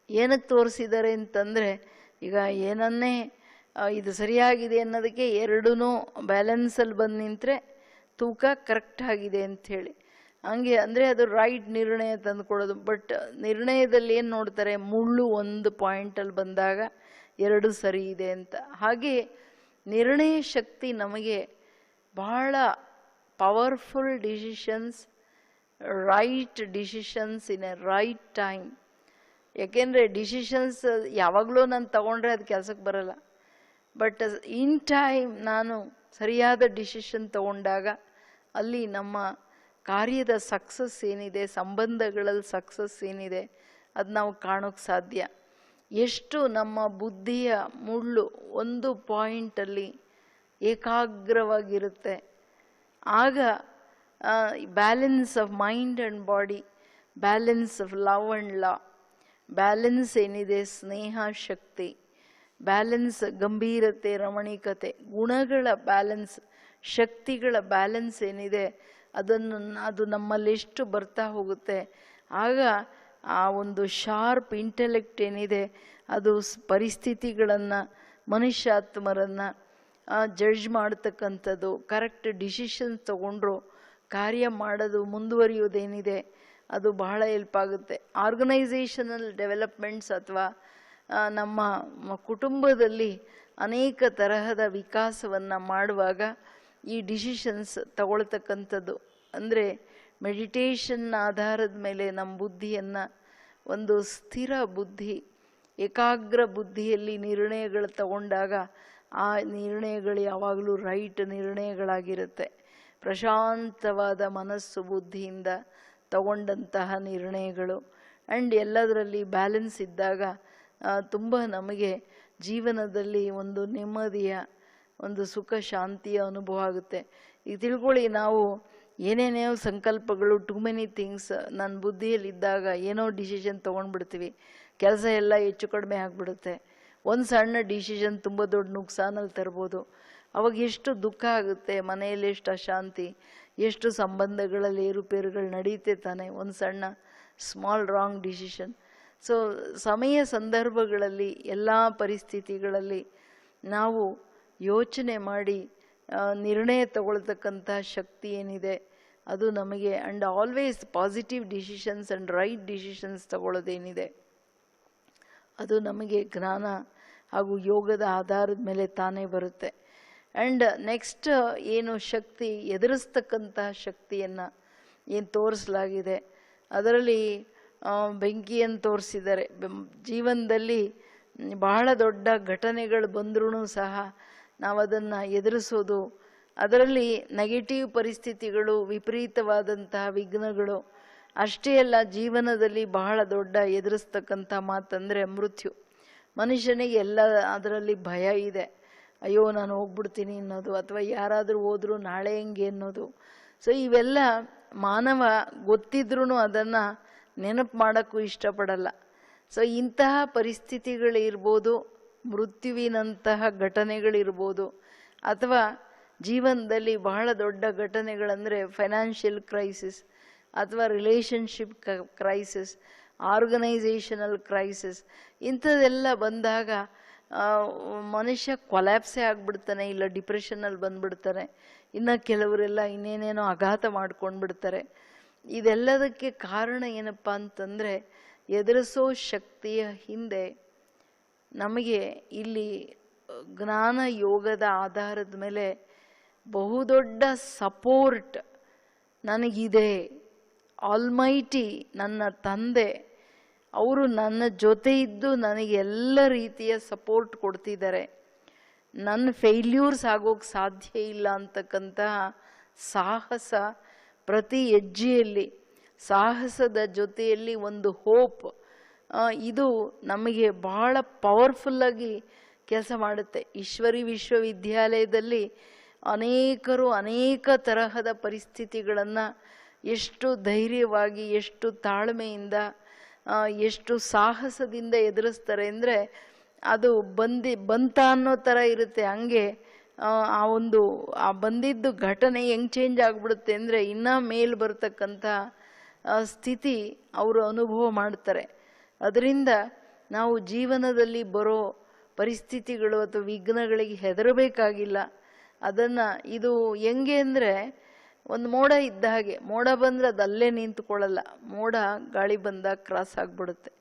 ಏನಕ್ಕೆ ತೋರಿಸಿದ್ದಾರೆ ಅಂತಂದರೆ, ಈಗ ಏನನ್ನೇ ಇದು ಸರಿಯಾಗಿದೆ ಅನ್ನೋದಕ್ಕೆ ಎರಡೂ ಬ್ಯಾಲೆನ್ಸಲ್ಲಿ ಬಂದು ನಿಂತರೆ ತೂಕ ಕರೆಕ್ಟ್ ಆಗಿದೆ ಅಂಥೇಳಿ, ಹಂಗೆ ಅಂದರೆ ಅದು ರೈಟ್ ನಿರ್ಣಯ ತಂದುಕೊಡೋದು. ಬಟ್ ನಿರ್ಣಯದಲ್ಲಿ ಏನು ನೋಡ್ತಾರೆ, ಮುಳ್ಳು ಒಂದು ಪಾಯಿಂಟಲ್ಲಿ ಬಂದಾಗ ಎರಡು ಸರಿ ಇದೆ ಅಂತ. ಹಾಗೆ ನಿರ್ಣಯ ಶಕ್ತಿ ನಮಗೆ ಬಹಳ powerful decisions, right decisions in a right time. ಯಾಕೆಂದರೆ ಡಿಸಿಷನ್ಸ್ ಯಾವಾಗಲೂ ನಾನು ತಗೊಂಡ್ರೆ ಅದು ಕೆಲಸಕ್ಕೆ ಬರಲ್ಲ. ಬಟ್ ಇನ್ ಟೈಮ್ ನಾನು ಸರಿಯಾದ ಡಿಸಿಷನ್ ತಗೊಂಡಾಗ ಅಲ್ಲಿ ನಮ್ಮ ಕಾರ್ಯದ ಸಕ್ಸಸ್ ಏನಿದೆ, ಸಂಬಂಧಗಳಲ್ಲಿ ಸಕ್ಸಸ್ ಏನಿದೆ, ಅದು ನಾವು ಕಾಣೋಕ್ಕೆ ಸಾಧ್ಯ. ಎಷ್ಟು ನಮ್ಮ ಬುದ್ಧಿಯ ಮುಳ್ಳು ಒಂದು ಪಾಯಿಂಟಲ್ಲಿ ಏಕಾಗ್ರವಾಗಿರುತ್ತೆ, ಆಗ balance of mind and body, balance of love and law, balance ಏನಿದೆ ಸ್ನೇಹ ಶಕ್ತಿ, ಬ್ಯಾಲೆನ್ಸ್ ಗಂಭೀರತೆ ರಮಣೀಕತೆ, ಗುಣಗಳ ಬ್ಯಾಲೆನ್ಸ್, ಶಕ್ತಿಗಳ ಬ್ಯಾಲೆನ್ಸ್ ಏನಿದೆ ಅದು ನಮ್ಮಲ್ಲೆಷ್ಟು ಬರ್ತಾ ಹೋಗುತ್ತೆ, ಆಗ ಆ ಒಂದು ಶಾರ್ಪ್ ಇಂಟೆಲೆಕ್ಟ್ ಏನಿದೆ ಅದು ಪರಿಸ್ಥಿತಿಗಳನ್ನು, ಮನುಷ್ಯಾತ್ಮರನ್ನು ಜಡ್ಜ್ ಮಾಡ್ತಕ್ಕಂಥದ್ದು, ಕರೆಕ್ಟ್ ಡಿಸಿಷನ್ಸ್ ತಗೊಂಡ್ರು ಕಾರ್ಯ ಮಾಡೋದು ಮುಂದುವರಿಯೋದೇನಿದೆ ಅದು ಬಹಳ ಹೆಲ್ಪ್ ಆಗುತ್ತೆ. ಆರ್ಗನೈಸೇಷನಲ್ ಡೆವಲಪ್ಮೆಂಟ್ಸ್ ಅಥವಾ ನಮ್ಮ ಕುಟುಂಬದಲ್ಲಿ ಅನೇಕ ತರಹದ ವಿಕಾಸವನ್ನು ಮಾಡುವಾಗ ಈ ಡಿಸಿಷನ್ಸ್ ತಗೊಳ್ತಕ್ಕಂಥದ್ದು, ಅಂದರೆ ಮೆಡಿಟೇಷನ್ ಆಧಾರದ ಮೇಲೆ ನಮ್ಮ ಬುದ್ಧಿಯನ್ನು ಒಂದು ಸ್ಥಿರ ಬುದ್ಧಿ, ಏಕಾಗ್ರ ಬುದ್ಧಿಯಲ್ಲಿ ನಿರ್ಣಯಗಳು ತಗೊಂಡಾಗ ಆ ನಿರ್ಣಯಗಳು ಯಾವಾಗಲೂ ರೈಟ್ ನಿರ್ಣಯಗಳಾಗಿರುತ್ತೆ. ಪ್ರಶಾಂತವಾದ ಮನಸ್ಸು ಬುದ್ಧಿಯಿಂದ ತಗೊಂಡಂತಹ ನಿರ್ಣಯಗಳು ಆ್ಯಂಡ್ ಎಲ್ಲದರಲ್ಲಿ ಬ್ಯಾಲೆನ್ಸ್ ಇದ್ದಾಗ ತುಂಬ ನಮಗೆ ಜೀವನದಲ್ಲಿ ಒಂದು ನೆಮ್ಮದಿಯ, ಒಂದು ಸುಖ ಶಾಂತಿಯ ಅನುಭವ ಆಗುತ್ತೆ. ಈಗ ತಿಳ್ಕೊಳ್ಳಿ, ನಾವು ಏನೇನೋ ಸಂಕಲ್ಪಗಳು, ಟೂ ಮೆನಿ ಥಿಂಗ್ಸ್ ನನ್ನ ಬುದ್ಧಿಯಲ್ಲಿದ್ದಾಗ ಏನೋ ಡಿಸಿಷನ್ ತೊಗೊಂಡ್ಬಿಡ್ತೀವಿ, ಕೆಲಸ ಎಲ್ಲ ಹೆಚ್ಚು ಕಡಿಮೆ ಆಗಿಬಿಡುತ್ತೆ. ಒಂದು ಸಣ್ಣ ಡಿಸಿಷನ್ ತುಂಬ ದೊಡ್ಡ ನುಕ್ಸಾನಲ್ಲಿ ತರ್ಬೋದು. ಅವಾಗ ಎಷ್ಟು ದುಃಖ ಆಗುತ್ತೆ, ಮನೆಯಲ್ಲಿ ಎಷ್ಟು ಅಶಾಂತಿ, ಎಷ್ಟು ಸಂಬಂಧಗಳಲ್ಲಿ ಏರುಪೇರುಗಳು ನಡೀತೆ ತಾನೆ ಒಂದು ಸಣ್ಣ ಸ್ಮಾಲ್ ರಾಂಗ್ ಡಿಸಿಷನ್. ಸೊ ಸಮಯ ಸಂದರ್ಭಗಳಲ್ಲಿ ಎಲ್ಲ ಪರಿಸ್ಥಿತಿಗಳಲ್ಲಿ ನಾವು ಯೋಚನೆ ಮಾಡಿ ನಿರ್ಣಯ ತಗೊಳ್ತಕ್ಕಂಥ ಶಕ್ತಿ ಏನಿದೆ ಅದು ನಮಗೆ, and always positive decisions and right decisions ತಗೊಳ್ಳೋದೇನಿದೆ ಅದು ನಮಗೆ ಜ್ಞಾನ ಹಾಗೂ ಯೋಗದ ಆಧಾರದ ಮೇಲೆ ತಾನೇ ಬರುತ್ತೆ. ಆ್ಯಂಡ್ ನೆಕ್ಸ್ಟ್ ಏನು ಶಕ್ತಿ, ಎದುರಿಸ್ತಕ್ಕಂಥ ಶಕ್ತಿಯನ್ನು ಏನು ತೋರಿಸಲಾಗಿದೆ ಅದರಲ್ಲಿ ಬೆಂಕಿಯನ್ನು ತೋರಿಸಿದ್ದಾರೆ. ಜೀವನದಲ್ಲಿ ಬಹಳ ದೊಡ್ಡ ಘಟನೆಗಳು ಬಂದ್ರೂ ಸಹ ನಾವು ಅದನ್ನು ಎದುರಿಸೋದು, ಅದರಲ್ಲಿ ನೆಗೆಟಿವ್ ಪರಿಸ್ಥಿತಿಗಳು, ವಿಪರೀತವಾದಂತಹ ವಿಘ್ನಗಳು ಅಷ್ಟೇ ಅಲ್ಲ, ಜೀವನದಲ್ಲಿ ಬಹಳ ದೊಡ್ಡ ಎದುರಿಸ್ತಕ್ಕಂಥ ಮಾತಂದರೆ ಮೃತ್ಯು. ಮನುಷ್ಯನಿಗೆ ಎಲ್ಲ ಅದರಲ್ಲಿ ಭಯ ಇದೆ, ಅಯ್ಯೋ ನಾನು ಹೋಗ್ಬಿಡ್ತೀನಿ ಅನ್ನೋದು, ಅಥವಾ ಯಾರಾದರೂ ಹೋದರೂ ನಾಳೆ ಹೆಂಗೆ ಅನ್ನೋದು. ಸೊ ಇವೆಲ್ಲ ಮಾನವ ಗೊತ್ತಿದ್ರೂ ಅದನ್ನು ನೆನಪು ಮಾಡೋಕ್ಕೂ ಇಷ್ಟಪಡಲ್ಲ. ಸೊ ಇಂತಹ ಪರಿಸ್ಥಿತಿಗಳಿರ್ಬೋದು, ಮೃತ್ಯುವಿನಂತಹ ಘಟನೆಗಳಿರ್ಬೋದು, ಅಥವಾ ಜೀವನದಲ್ಲಿ ಬಹಳ ದೊಡ್ಡ ಘಟನೆಗಳಂದರೆ ಫೈನಾನ್ಷಿಯಲ್ ಕ್ರೈಸಿಸ್, ಅಥವಾ ರಿಲೇಷನ್ಶಿಪ್ ಕ್ರೈಸಿಸ್, ಆರ್ಗನೈಸೇಷನಲ್ ಕ್ರೈಸಿಸ್, ಇಂಥದ್ದೆಲ್ಲ ಬಂದಾಗ ಮನುಷ್ಯ ಕೊಲ್ಯಾಪ್ಸೇ ಆಗಿಬಿಡ್ತಾನೆ, ಇಲ್ಲ ಡಿಪ್ರೆಷನಲ್ಲಿ ಬಂದುಬಿಡ್ತಾನೆ. ಇನ್ನು ಕೆಲವರೆಲ್ಲ ಇನ್ನೇನೇನೋ ಆಘಾತ ಮಾಡ್ಕೊಂಡು ಬಿಡ್ತಾರೆ. ಇದೆಲ್ಲದಕ್ಕೆ ಕಾರಣ ಏನಪ್ಪ ಅಂತಂದರೆ, ಎದುರಿಸೋ ಶಕ್ತಿಯ ಹಿಂದೆ ನಮಗೆ ಇಲ್ಲಿ ಜ್ಞಾನ ಯೋಗದ ಆಧಾರದ ಮೇಲೆ ಬಹುದೊಡ್ಡ ಸಪೋರ್ಟ್ ನನಗಿದೆ. ಆಲ್ಮೈಟಿ ನನ್ನ ತಂದೆ, ಅವರು ನನ್ನ ಜೊತೆ ಇದ್ದು ನನಗೆ ಎಲ್ಲ ರೀತಿಯ ಸಪೋರ್ಟ್ ಕೊಡ್ತಿದ್ದಾರೆ. ನನ್ನ ಫೇಲ್ಯೂರ್ಸ್ ಆಗೋಕ್ಕೆ ಸಾಧ್ಯ ಇಲ್ಲ ಅಂತಕ್ಕಂತಹ ಸಾಹಸ, ಪ್ರತಿ ಹೆಜ್ಜೆಯಲ್ಲಿ ಸಾಹಸದ ಜೊತೆಯಲ್ಲಿ ಒಂದು ಹೋಪ್, ಇದು ನಮಗೆ ಬಹಳ ಪವರ್ಫುಲ್ಲಾಗಿ ಕೆಲಸ ಮಾಡುತ್ತೆ. ಈಶ್ವರಿ ವಿಶ್ವವಿದ್ಯಾಲಯದಲ್ಲಿ ಅನೇಕರು ಅನೇಕ ತರಹದ ಪರಿಸ್ಥಿತಿಗಳನ್ನು ಎಷ್ಟು ಧೈರ್ಯವಾಗಿ, ಎಷ್ಟು ತಾಳ್ಮೆಯಿಂದ, ಎಷ್ಟು ಸಾಹಸದಿಂದ ಎದುರಿಸ್ತಾರೆ ಅಂದರೆ ಅದು ಬಂತ ಅನ್ನೋ ಥರ ಇರುತ್ತೆ. ಹಂಗೆ ಆ ಬಂದಿದ್ದು ಘಟನೆ ಹೆಂಗೆ ಚೇಂಜ್ ಆಗಿಬಿಡುತ್ತೆ ಅಂದರೆ ಇನ್ನೂ ಮೇಲ್ ಬರ್ತಕ್ಕಂಥ ಸ್ಥಿತಿ ಅವರು ಅನುಭವ ಮಾಡ್ತಾರೆ. ಅದರಿಂದ ನಾವು ಜೀವನದಲ್ಲಿ ಬರೋ ಪರಿಸ್ಥಿತಿಗಳು ಅಥವಾ ವಿಘ್ನಗಳಿಗೆ ಹೆದರಬೇಕಾಗಿಲ್ಲ. ಅದನ್ನು ಇದು ಹೆಂಗೆ ಅಂದರೆ ಒಂದು ಮೋಡ ಇದ್ದ ಹಾಗೆ, ಮೋಡ ಬಂದರೆ ಅದು ಅಲ್ಲೇ ನಿಂತ್ಕೊಳ್ಳಲ್ಲ, ಮೋಡ ಗಾಳಿ ಬಂದಾಗ ಕ್ರಾಸ್ ಆಗಿಬಿಡುತ್ತೆ.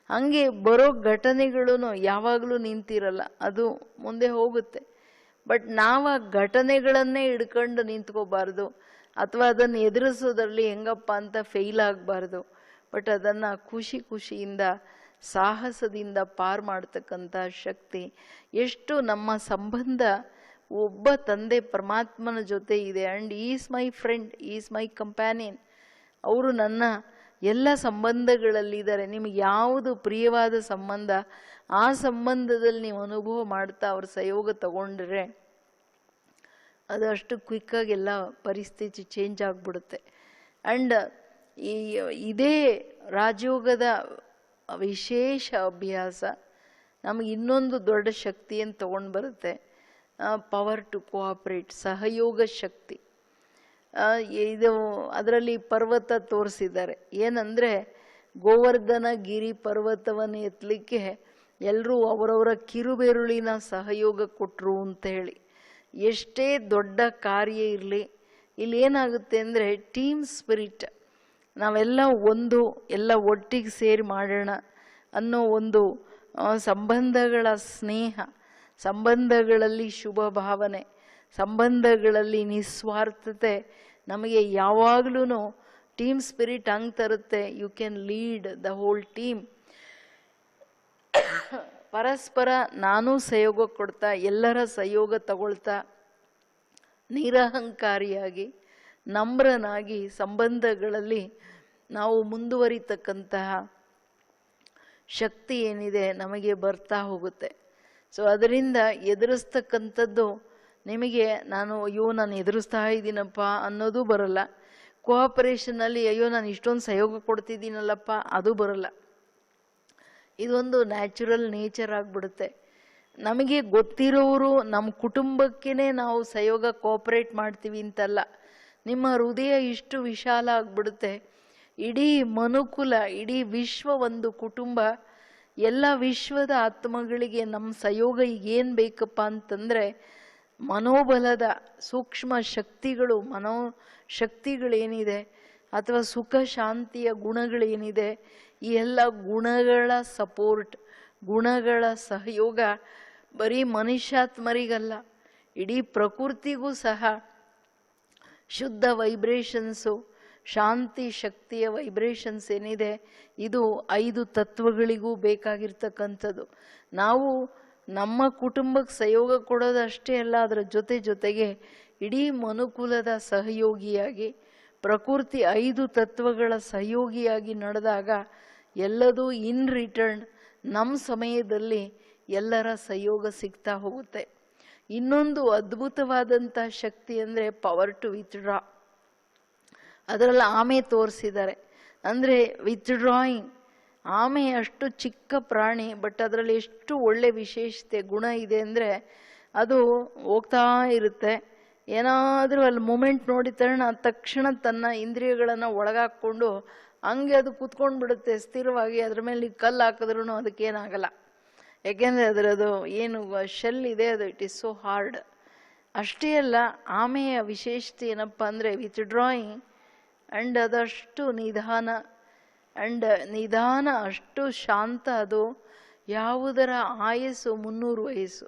ಹಂಗೆ ಬರೋ ಘಟನೆಗಳೂ ಯಾವಾಗಲೂ ನಿಂತಿರಲ್ಲ, ಅದು ಮುಂದೆ ಹೋಗುತ್ತೆ. ಬಟ್ ನಾವು ಆ ಘಟನೆಗಳನ್ನೇ ಹಿಡ್ಕೊಂಡು ನಿಂತ್ಕೋಬಾರ್ದು, ಅಥವಾ ಅದನ್ನು ಎದುರಿಸೋದ್ರಲ್ಲಿ ಹೆಂಗಪ್ಪ ಅಂತ ಫೇಲ್ ಆಗಬಾರ್ದು. ಬಟ್ ಅದನ್ನು ಖುಷಿಯಿಂದ ಸಾಹಸದಿಂದ ಪಾರು ಮಾಡ್ತಕ್ಕಂಥ ಶಕ್ತಿ, ಎಷ್ಟು ನಮ್ಮ ಸಂಬಂಧ ಒಬ್ಬ ತಂದೆ ಪರಮಾತ್ಮನ ಜೊತೆ ಇದೆ. And is my friend, is my companion. ಅವರು ನನ್ನ ಎಲ್ಲ ಸಂಬಂಧಗಳಲ್ಲಿದ್ದಾರೆ. ನಿಮಗೆ ಯಾವುದು ಪ್ರಿಯವಾದ ಸಂಬಂಧ, ಆ ಸಂಬಂಧದಲ್ಲಿ ನೀವು ಅನುಭವ ಮಾಡ್ತಾ ಅವ್ರ ಸಹಯೋಗ ತಗೊಂಡ್ರೆ ಅದು ಅಷ್ಟು ಕ್ವಿಕ್ಕಾಗಿ ಎಲ್ಲ ಪರಿಸ್ಥಿತಿ ಚೇಂಜ್ ಆಗಿಬಿಡುತ್ತೆ. ಆ್ಯಂಡ್ ಇದೇ ರಾಜಯೋಗದ ವಿಶೇಷ ಅಭ್ಯಾಸ ನಮಗೆ ಇನ್ನೊಂದು ದೊಡ್ಡ ಶಕ್ತಿಯನ್ನು ತಗೊಂಡು ಬರುತ್ತೆ, ಪವರ್ ಟು ಕೋಆಪರೇಟ್, ಸಹಯೋಗ ಶಕ್ತಿ. ಇದು ಅದರಲ್ಲಿ ಪರ್ವತ ತೋರಿಸಿದ್ದಾರೆ. ಏನಂದರೆ ಗೋವರ್ಧನ ಗಿರಿ ಪರ್ವತವನ್ನು ಎತ್ತಲಿಕ್ಕೆ ಎಲ್ಲರೂ ಅವರವರ ಕಿರುಬೆರುಳಿನ ಸಹಯೋಗ ಕೊಟ್ಟರು ಅಂತ ಹೇಳಿ. ಎಷ್ಟೇ ದೊಡ್ಡ ಕಾರ್ಯ ಇರಲಿ, ಇಲ್ಲಿ ಏನಾಗುತ್ತೆ ಅಂದರೆ ಟೀಮ್ ಸ್ಪಿರಿಟ್, ನಾವೆಲ್ಲ ಎಲ್ಲ ಒಟ್ಟಿಗೆ ಸೇರಿ ಮಾಡೋಣ ಅನ್ನೋ ಒಂದು ಸಂಬಂಧಗಳ ಸ್ನೇಹ, ಸಂಬಂಧಗಳಲ್ಲಿ ಶುಭ ಭಾವನೆ, ಸಂಬಂಧಗಳಲ್ಲಿ ನಿಸ್ವಾರ್ಥತೆ ನಮಗೆ ಯಾವಾಗಲೂ ಟೀಮ್ ಸ್ಪಿರಿಟ್ ಹಂಗೆ ತರುತ್ತೆ. You can lead the whole team. ಪರಸ್ಪರ ನಾನು ಸಹಯೋಗ ಕೊಡ್ತಾ, ಎಲ್ಲರ ಸಹಯೋಗ ತಗೊಳ್ತಾ, ನಿರಹಂಕಾರಿಯಾಗಿ ನಮ್ರನಾಗಿ ಸಂಬಂಧಗಳಲ್ಲಿ ನಾವು ಮುಂದುವರಿತಕ್ಕಂತಹ ಶಕ್ತಿ ಏನಿದೆ ನಮಗೆ ಬರ್ತಾ ಹೋಗುತ್ತೆ. ಸೊ ಅದರಿಂದ ಎದುರಿಸ್ತಕ್ಕಂಥದ್ದು ನಿಮಗೆ ನಾನು ಎದುರಿಸ್ತಾ ಇದ್ದೀನಪ್ಪ ಅನ್ನೋದು ಬರಲ್ಲ. ಕೋಆಪರೇಷನಲ್ಲಿ ನಾನು ಇಷ್ಟೊಂದು ಸಹಯೋಗ ಕೊಡ್ತಿದ್ದೀನಲ್ಲಪ್ಪ ಅದು ಬರಲ್ಲ. ಇದೊಂದು ನ್ಯಾಚುರಲ್ ನೇಚರ್ ಆಗಿಬಿಡುತ್ತೆ. ನಮಗೆ ಗೊತ್ತಿರೋರು ನಮ್ಮ ಕುಟುಂಬಕ್ಕೇ ನಾವು ಸಹಯೋಗ ಕೋಆಪರೇಟ್ ಮಾಡ್ತೀವಿ ಅಂತಲ್ಲ, ನಿಮ್ಮ ಹೃದಯ ಇಷ್ಟು ವಿಶಾಲ ಆಗಿಬಿಡುತ್ತೆ. ಇಡೀ ಮನುಕುಲ, ಇಡೀ ವಿಶ್ವ ಒಂದು ಕುಟುಂಬ. ಎಲ್ಲ ವಿಶ್ವದ ಆತ್ಮಗಳಿಗೆ ನಮ್ಮ ಸಹಯೋಗ ಈಗೇನು ಬೇಕಪ್ಪ ಅಂತಂದರೆ ಮನೋಬಲದ ಸೂಕ್ಷ್ಮ ಶಕ್ತಿಗಳು, ಮನೋಶಕ್ತಿಗಳೇನಿದೆ ಅಥವಾ ಸುಖ ಶಾಂತಿಯ ಗುಣಗಳೇನಿದೆ, ಈ ಎಲ್ಲ ಗುಣಗಳ ಸಪೋರ್ಟ್, ಗುಣಗಳ ಸಹಯೋಗ ಬರೀ ಮನುಷ್ಯಾತ್ಮರಿಗಲ್ಲ, ಇಡೀ ಪ್ರಕೃತಿಗೂ ಸಹ ಶುದ್ಧ ವೈಬ್ರೇಷನ್ಸು, ಶಾಂತಿ ಶಕ್ತಿಯ ವೈಬ್ರೇಷನ್ಸ್ ಏನಿದೆ ಇದು 5 ತತ್ವಗಳಿಗೂ ಬೇಕಾಗಿರ್ತಕ್ಕಂಥದ್ದು. ನಾವು ನಮ್ಮ ಕುಟುಂಬಕ್ಕೆ ಸಹಯೋಗ ಕೊಡೋದು ಅಷ್ಟೇ ಅಲ್ಲ, ಅದರ ಜೊತೆಗೆ ಇಡೀ ಮನುಕುಲದ ಸಹಯೋಗಿಯಾಗಿ, ಪ್ರಕೃತಿ 5 ತತ್ವಗಳ ಸಹಯೋಗಿಯಾಗಿ ನಡೆದಾಗ ಎಲ್ಲದೂ ಇನ್ ರಿಟರ್ನ್ ನಮ್ಮ ಸಮಯದಲ್ಲಿ ಎಲ್ಲರ ಸಹಯೋಗ ಸಿಗ್ತಾ ಹೋಗುತ್ತೆ. ಇನ್ನೊಂದು ಅದ್ಭುತವಾದಂಥ ಶಕ್ತಿ ಅಂದರೆ ಪವರ್ ಟು ವಿತ್ಡ್ರಾ. ಅದರಲ್ಲಿ ಆಮೆ ತೋರಿಸಿದ್ದಾರೆ. ಅಂದರೆ ವಿತ್ಡ್ರಾಯಿಂಗ್, ಆಮೆ ಅಷ್ಟು ಚಿಕ್ಕ ಪ್ರಾಣಿ, ಬಟ್ ಅದರಲ್ಲಿ ಎಷ್ಟು ಒಳ್ಳೆ ವಿಶೇಷತೆ ಗುಣ ಇದೆ ಅಂದರೆ ಅದು ಹೋಗ್ತಾ ಇರುತ್ತೆ. ಏನಾದರೂ ಅಲ್ಲಿ ಮೂಮೆಂಟ್ ನೋಡಿದ ತಕ್ಷಣ ತನ್ನ ಇಂದ್ರಿಯಗಳನ್ನು ಒಳಗಾಕ್ಕೊಂಡು ಹಂಗೆ ಅದು ಕೂತ್ಕೊಂಡು ಬಿಡುತ್ತೆ ಸ್ಥಿರವಾಗಿ. ಅದ್ರ ಮೇಲೆ ಕಲ್ಲು ಹಾಕಿದ್ರೂ ಅದಕ್ಕೇನಾಗಲ್ಲ, ಯಾಕೆಂದರೆ ಅದರದು ಏನು ಶೆಲ್ ಇದೆ ಅದು ಇಟ್ ಈಸ್ ಸೋ ಹಾರ್ಡ್. ಅಷ್ಟೇ ಅಲ್ಲ, ಆಮೆಯ ವಿಶೇಷತೆ ಏನಪ್ಪ ಅಂದರೆ ವಿತ್ಡ್ರಾಯಿಂಗ್ ಆ್ಯಂಡ್ ಅದಷ್ಟು ನಿಧಾನ ಅಷ್ಟು ಶಾಂತ. ಅದು ಯಾವುದರ ಆಯಸ್ಸು 300 ವಯಸ್ಸು.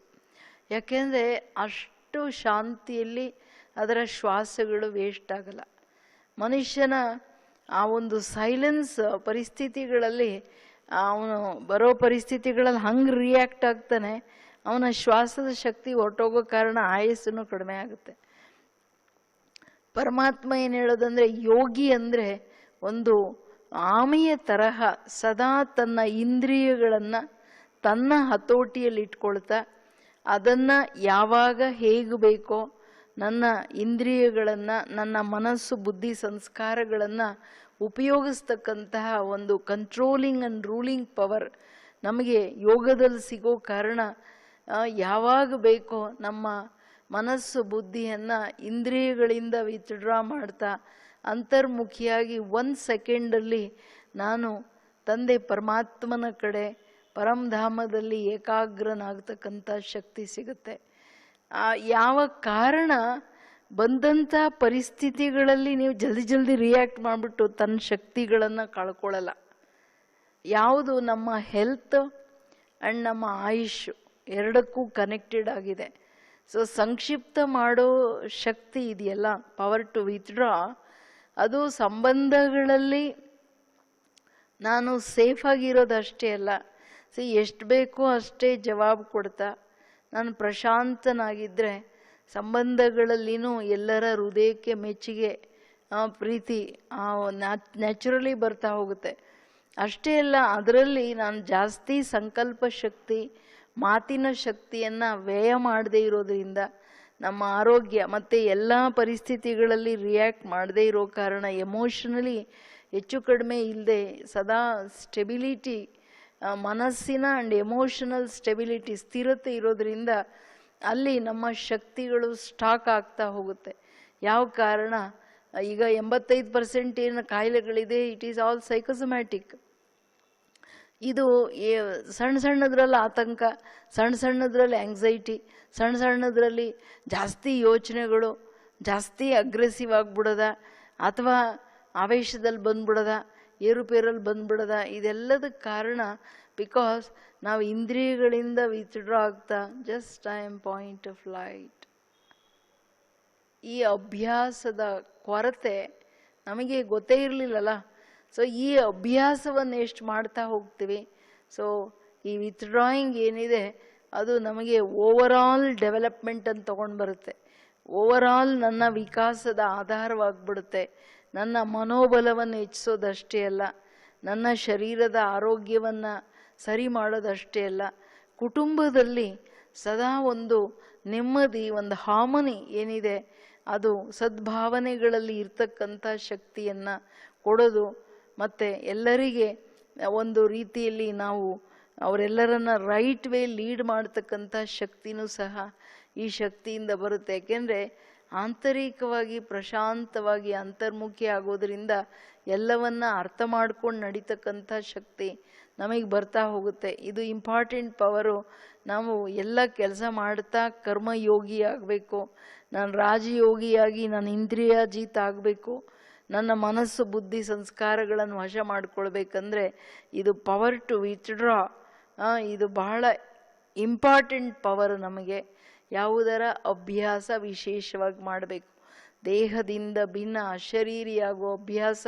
ಯಾಕೆಂದರೆ ಅಷ್ಟು ಶಾಂತಿಯಲ್ಲಿ ಅದರ ಶ್ವಾಸಗಳು ವೇಸ್ಟ್ ಆಗಲ್ಲ. ಮನುಷ್ಯನ ಆ ಒಂದು ಸೈಲೆನ್ಸ್ ಪರಿಸ್ಥಿತಿಗಳಲ್ಲಿ, ಅವನು ಬರೋ ಪರಿಸ್ಥಿತಿಗಳಲ್ಲಿ ಹಂಗೆ ರಿಯಾಕ್ಟ್ ಆಗ್ತಾನೆ, ಅವನ ಶ್ವಾಸದ ಶಕ್ತಿ ಹೊರಟೋಗೋ ಕಾರಣ ಆಯಸ್ಸನ್ನು ಕಡಿಮೆ ಆಗುತ್ತೆ. ಪರಮಾತ್ಮ ಏನು ಹೇಳೋದಂದ್ರೆ, ಯೋಗಿ ಅಂದರೆ ಒಂದು ಆಮೆಯ ತರಹ ಸದಾ ತನ್ನ ಇಂದ್ರಿಯಗಳನ್ನು ತನ್ನ ಹತೋಟಿಯಲ್ಲಿ ಇಟ್ಕೊಳ್ತಾ ಅದನ್ನು ಯಾವಾಗ ಹೇಗೆ ಬೇಕೋ ನನ್ನ ಇಂದ್ರಿಯಗಳನ್ನು, ನನ್ನ ಮನಸ್ಸು ಬುದ್ಧಿ ಸಂಸ್ಕಾರಗಳನ್ನು ಉಪಯೋಗಿಸ್ತಕ್ಕಂತಹ ಒಂದು ಕಂಟ್ರೋಲಿಂಗ್ ಆ್ಯಂಡ್ ರೂಲಿಂಗ್ ಪವರ್ ನಮಗೆ ಯೋಗದಲ್ಲಿ ಸಿಗೋ ಕಾರಣ ಯಾವಾಗ ಬೇಕೋ ನಮ್ಮ ಮನಸ್ಸು ಬುದ್ಧಿಯನ್ನು ಇಂದ್ರಿಯಗಳಿಂದ ವಿತ್ಡ್ರಾ ಮಾಡ್ತಾ ಅಂತರ್ಮುಖಿಯಾಗಿ 1 ಸೆಕೆಂಡಲ್ಲಿ ನಾನು ತಂದೆ ಪರಮಾತ್ಮನ ಕಡೆ ಪರಮಧಾಮದಲ್ಲಿ ಏಕಾಗ್ರನಾಗ್ತಕ್ಕಂಥ ಶಕ್ತಿ ಸಿಗುತ್ತೆ. ಯಾವ ಕಾರಣ ಬಂದಂಥ ಪರಿಸ್ಥಿತಿಗಳಲ್ಲಿ ನೀವು ಜಲ್ದಿ ರಿಯಾಕ್ಟ್ ಮಾಡಿಬಿಟ್ಟು ತನ್ನ ಶಕ್ತಿಗಳನ್ನು ಕಳ್ಕೊಳ್ಳಲ್ಲ. ಯಾವುದು ನಮ್ಮ ಹೆಲ್ತ್ ಆ್ಯಂಡ್ ನಮ್ಮ ಆಯುಷ್ ಎರಡಕ್ಕೂ ಕನೆಕ್ಟೆಡ್ ಆಗಿದೆ. ಸೊ ಸಂಕ್ಷಿಪ್ತ ಮಾಡೋ ಶಕ್ತಿ ಇದೆಯಲ್ಲ, ಪವರ್ ಟು ವಿತ್ಡ್ರಾ, ಅದು ಸಂಬಂಧಗಳಲ್ಲಿ ನಾನು ಸೇಫಾಗಿರೋದಷ್ಟೇ ಅಲ್ಲ, ಎಷ್ಟು ಬೇಕೋ ಅಷ್ಟೇ ಜವಾಬು ಕೊಡ್ತಾ ನಾನು ಪ್ರಶಾಂತನಾಗಿದ್ದರೆ ಸಂಬಂಧಗಳಲ್ಲಿನೂ ಎಲ್ಲರ ಹೃದಯಕ್ಕೆ ಮೆಚ್ಚುಗೆ ಪ್ರೀತಿ ನ್ಯಾಚುರಲಿ ಬರ್ತಾ ಹೋಗುತ್ತೆ. ಅಷ್ಟೇ ಅಲ್ಲ, ಅದರಲ್ಲಿ ನಾನು ಜಾಸ್ತಿ ಸಂಕಲ್ಪ ಶಕ್ತಿ ಮಾತಿನ ಶಕ್ತಿಯನ್ನು ವ್ಯಯ ಮಾಡದೇ ಇರೋದ್ರಿಂದ ನಮ್ಮ ಆರೋಗ್ಯ ಮತ್ತು ಎಲ್ಲ ಪರಿಸ್ಥಿತಿಗಳಲ್ಲಿ ರಿಯಾಕ್ಟ್ ಮಾಡದೇ ಇರೋ ಕಾರಣ ಎಮೋಷನಲಿ ಹೆಚ್ಚು ಕಡಿಮೆ ಇಲ್ಲದೆ ಸದಾ ಸ್ಟೆಬಿಲಿಟಿ, ಮನಸ್ಸಿನ ಆ್ಯಂಡ್ ಎಮೋಷನಲ್ ಸ್ಟೆಬಿಲಿಟಿ ಸ್ಥಿರತೆ ಇರೋದ್ರಿಂದ ಅಲ್ಲಿ ನಮ್ಮ ಶಕ್ತಿಗಳು ಸ್ಟಾಕ್ ಆಗ್ತಾ ಹೋಗುತ್ತೆ. ಯಾವ ಕಾರಣ, ಈಗ 85% ಏನು ಕಾಯಿಲೆಗಳಿದೆ ಇಟ್ ಈಸ್ ಆಲ್ ಸೈಕೋಸೊಮ್ಯಾಟಿಕ್. ಇದು ಸಣ್ಣದ್ರಲ್ಲಿ ಆತಂಕ, ಸಣ್ಣದ್ರಲ್ಲಿ ಆಂಗ್ಸೈಟಿ, ಸಣ್ಣದ್ರಲ್ಲಿ ಜಾಸ್ತಿ ಯೋಚನೆಗಳು, ಜಾಸ್ತಿ ಅಗ್ರೆಸಿವ್ ಆಗಿಬಿಡೋದ ಅಥವಾ ಆವೇಶದಲ್ಲಿ ಬಂದ್ಬಿಡೋದ, ಏರುಪೇರಲ್ಲಿ ಬಂದ್ಬಿಡೋದ, ಇದೆಲ್ಲದಕ್ಕೆ ಕಾರಣ ಬಿಕಾಸ್ ನಾವು ಇಂದ್ರಿಯಗಳಿಂದ ವಿತ್ಡ್ರಾ ಆಗ್ತಾ just I am point of light. ಈ ಅಭ್ಯಾಸದ ಕೊರತೆ ನಮಗೆ ಗೊತ್ತೇ ಇರಲಿಲ್ಲಲ್ಲ. ಸೊ ಈ ಅಭ್ಯಾಸವನ್ನು ಎಷ್ಟು ಮಾಡ್ತಾ ಹೋಗ್ತೀವಿ, ಸೊ ಈ ವಿತ್ಡ್ರಾಯಿಂಗ್ ಏನಿದೆ ಅದು ನಮಗೆ ಓವರಾಲ್ ಡೆವಲಪ್ಮೆಂಟ್ ಅಂತ ತೊಗೊಂಡು ಬರುತ್ತೆ. ಓವರಾಲ್ ನನ್ನ ವಿಕಾಸದ ಆಧಾರವಾಗಿಬಿಡುತ್ತೆ. ನನ್ನ ಮನೋಬಲವನ್ನು ಹೆಚ್ಚಿಸೋದಷ್ಟೇ ಅಲ್ಲ, ನನ್ನ ಶರೀರದ ಆರೋಗ್ಯವನ್ನು ಸರಿ ಮಾಡೋದಷ್ಟೇ ಅಲ್ಲ, ಕುಟುಂಬದಲ್ಲಿ ಸದಾ ಒಂದು ನೆಮ್ಮದಿ, ಒಂದು ಹಾರ್ಮನಿ ಏನಿದೆ ಅದು ಸದ್ಭಾವನೆಗಳಲ್ಲಿ ಇರ್ತಕ್ಕಂಥ ಶಕ್ತಿಯನ್ನು ಕೊಡೋದು, ಮತ್ತು ಎಲ್ಲರಿಗೆ ಒಂದು ರೀತಿಯಲ್ಲಿ ನಾವು ಅವರೆಲ್ಲರನ್ನ ರೈಟ್ ವೇ ಲೀಡ್ ಮಾಡ್ತಕ್ಕಂಥ ಶಕ್ತಿನೂ ಸಹ ಈ ಶಕ್ತಿಯಿಂದ ಬರುತ್ತೆ. ಯಾಕೆಂದರೆ ಆಂತರಿಕವಾಗಿ ಪ್ರಶಾಂತವಾಗಿ ಅಂತರ್ಮುಖಿ ಆಗೋದ್ರಿಂದ ಎಲ್ಲವನ್ನ ಅರ್ಥ ಮಾಡ್ಕೊಂಡು ನಡೀತಕ್ಕಂಥ ಶಕ್ತಿ ನಮಗೆ ಬರ್ತಾ ಹೋಗುತ್ತೆ. ಇದು ಇಂಪಾರ್ಟೆಂಟ್ ಪವರು. ನಾವು ಎಲ್ಲ ಕೆಲಸ ಮಾಡ್ತಾ ಕರ್ಮಯೋಗಿ ಆಗಬೇಕು, ನಾನು ರಾಜಯೋಗಿಯಾಗಿ ನಾನು ಇಂದ್ರಿಯಾಜೀತ ಆಗಬೇಕು, ನನ್ನ ಮನಸ್ಸು ಬುದ್ಧಿ ಸಂಸ್ಕಾರಗಳನ್ನು ವಶ ಮಾಡಿಕೊಳ್ಬೇಕಂದ್ರೆ ಇದು ಪವರ್ ಟು ವಿತ್ಡ್ರಾ, ಇದು ಬಹಳ ಇಂಪಾರ್ಟೆಂಟ್ ಪವರ್. ನಮಗೆ ಯಾವುದರ ಅಭ್ಯಾಸ ವಿಶೇಷವಾಗಿ ಮಾಡಬೇಕು. ದೇಹದಿಂದ ಭಿನ್ನ ಅಶರೀರಿಯಾಗುವ ಅಭ್ಯಾಸ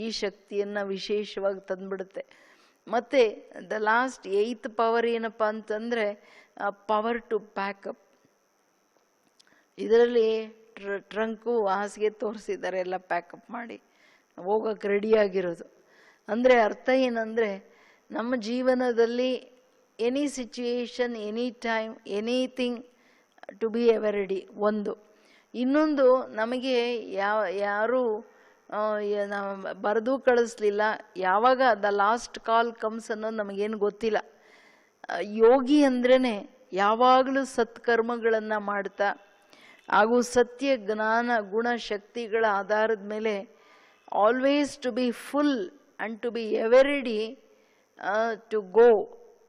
ಈ ಶಕ್ತಿಯನ್ನು ವಿಶೇಷವಾಗಿ ತಂದುಬಿಡುತ್ತೆ. ಮತ್ತು ದ ಲಾಸ್ಟ್ 8th ಪವರ್ ಏನಪ್ಪ ಅಂತಂದರೆ ಪವರ್ ಟು ಪ್ಯಾಕಪ್. ಇದರಲ್ಲಿ ಟ್ರಂಕು ಹಾಸಿಗೆ ತೋರಿಸಿದ್ದಾರೆ, ಎಲ್ಲ ಪ್ಯಾಕಪ್ ಮಾಡಿ ಹೋಗೋಕ್ಕೆ ರೆಡಿಯಾಗಿರೋದು. ಅಂದರೆ ಅರ್ಥ ಏನಂದರೆ ನಮ್ಮ ಜೀವನದಲ್ಲಿ any situation, any time, anything to be ever ready. ಒಂದು ಇನ್ನೊಂದು, ನಮಗೆ ಯಾರೂ ಬರೆದು ಕಳಿಸ್ಲಿಲ್ಲ, ಯಾವಾಗ ದ ಲಾಸ್ಟ್ ಕಾಲ್ ಕಮ್ಸ್ ಅನ್ನೋದು ನಮಗೇನು ಗೊತ್ತಿಲ್ಲ. ಯೋಗಿ ಅಂದ್ರೇ ಯಾವಾಗಲೂ ಸತ್ಕರ್ಮಗಳನ್ನು ಮಾಡ್ತಾ ಹಾಗೂ ಸತ್ಯ ಜ್ಞಾನ ಗುಣ ಶಕ್ತಿಗಳ ಆಧಾರದ ಮೇಲೆ always to be full and to be ever ready to go.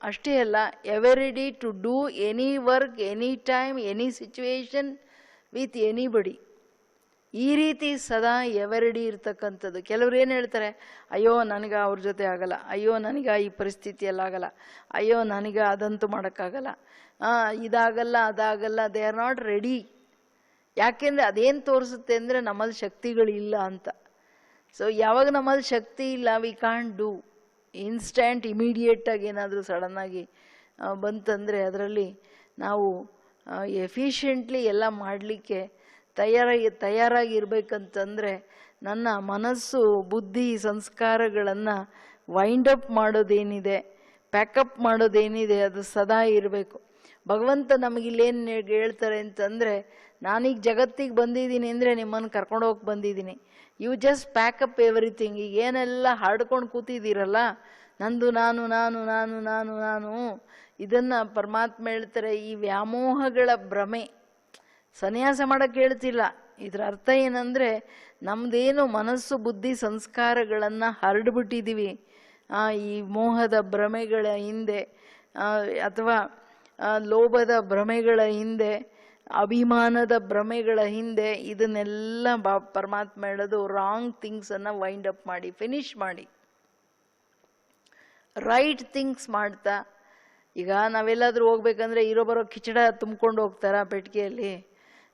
ಅಷ್ಟೇ ಅಲ್ಲ, ever ready to do any work, any time, any situation with anybody. ಈ ರೀತಿ ಸದಾ ಎವರ್ ರೆಡಿ ಇರ್ತಕ್ಕಂಥದ್ದು. ಕೆಲವ್ರು ಏನು ಹೇಳ್ತಾರೆ, ಅಯ್ಯೋ ನನಗೆ ಅವ್ರ ಜೊತೆ ಆಗಲ್ಲ, ಅಯ್ಯೋ ನನಗೆ ಈ ಪರಿಸ್ಥಿತಿಯಲ್ಲಾಗಲ್ಲ, ಅಯ್ಯೋ ನನಗೆ ಅದಂತೂ ಮಾಡೋಕ್ಕಾಗಲ್ಲ, ಇದಾಗಲ್ಲ ಅದಾಗಲ್ಲ. They are not ready. ಯಾಕೆಂದರೆ ಅದೇನು ತೋರಿಸುತ್ತೆ ಅಂದರೆ ನಮ್ಮಲ್ಲಿ ಶಕ್ತಿಗಳಿಲ್ಲ ಅಂತ. ಸೊ ಯಾವಾಗ ನಮ್ಮಲ್ಲಿ ಶಕ್ತಿ ಇಲ್ಲ, ವಿ ಕಾಂಟ್ ಡೂ ಇನ್ಸ್ಟೆಂಟ್ ಇಮಿಡಿಯೇಟಾಗಿ ಏನಾದರೂ ಸಡನ್ನಾಗಿ ಬಂತಂದರೆ ಅದರಲ್ಲಿ ನಾವು ಎಫಿಷಿಯೆಂಟ್ಲಿ ಎಲ್ಲ ಮಾಡಲಿಕ್ಕೆ ತಯಾರಾಗಿರ್ಬೇಕಂತಂದರೆ ನನ್ನ ಮನಸ್ಸು ಬುದ್ಧಿ ಸಂಸ್ಕಾರಗಳನ್ನು ವೈಂಡ್ ಅಪ್ ಮಾಡೋದೇನಿದೆ, ಪ್ಯಾಕಪ್ ಮಾಡೋದೇನಿದೆ ಅದು ಸದಾ ಇರಬೇಕು. ಭಗವಂತ ನಮಗಿಲ್ಲೇನು ಹೇಳ್ತಾರೆ ಅಂತಂದರೆ, ನಾನೀಗ ಜಗತ್ತಿಗೆ ಬಂದಿದ್ದೀನಿ ಅಂದರೆ ನಿಮ್ಮನ್ನು ಕರ್ಕೊಂಡು ಹೋಗಿ ಬಂದಿದ್ದೀನಿ. You just pack up everything. ಈಗ ಏನೆಲ್ಲ ಹಾಡ್ಕೊಂಡು ಕೂತಿದ್ದೀರಲ್ಲ, ನಂದು ನಾನು ನಾನು ನಾನು ನಾನು ನಾನು, ಇದನ್ನು ಪರಮಾತ್ಮ ಹೇಳ್ತಾರೆ ಈ ವ್ಯಾಮೋಹಗಳ ಭ್ರಮೆ. ಸನ್ಯಾಸ ಮಾಡೋಕ್ಕೆ ಹೇಳ್ತಿಲ್ಲ. ಇದರ ಅರ್ಥ ಏನಂದರೆ, ನಮ್ಮದೇನು ಮನಸ್ಸು ಬುದ್ಧಿ ಸಂಸ್ಕಾರಗಳನ್ನು ಹರಡ್ಬಿಟ್ಟಿದ್ದೀವಿ ಈ ಮೋಹದ ಭ್ರಮೆಗಳ ಹಿಂದೆ, ಅಥವಾ ಲೋಭದ ಭ್ರಮೆಗಳ ಹಿಂದೆ, ಅಭಿಮಾನದ ಭ್ರಮೆಗಳ ಹಿಂದೆ, ಇದನ್ನೆಲ್ಲ ಪರಮಾತ್ಮ ಹೇಳೋದು ರಾಂಗ್ ಥಿಂಗ್ಸನ್ನು ವೈಂಡ್ ಅಪ್ ಮಾಡಿ, ಫಿನಿಶ್ ಮಾಡಿ, ರೈಟ್ ಥಿಂಗ್ಸ್ ಮಾಡ್ತಾ. ಈಗ ನಾವೆಲ್ಲಾದರೂ ಹೋಗ್ಬೇಕಂದ್ರೆ ಇರೋ ಬರೋ ಕಿಚಡ ತುಂಬ್ಕೊಂಡು ಹೋಗ್ತಾರ ಪೆಟ್ಟಿಗೆಯಲ್ಲಿ?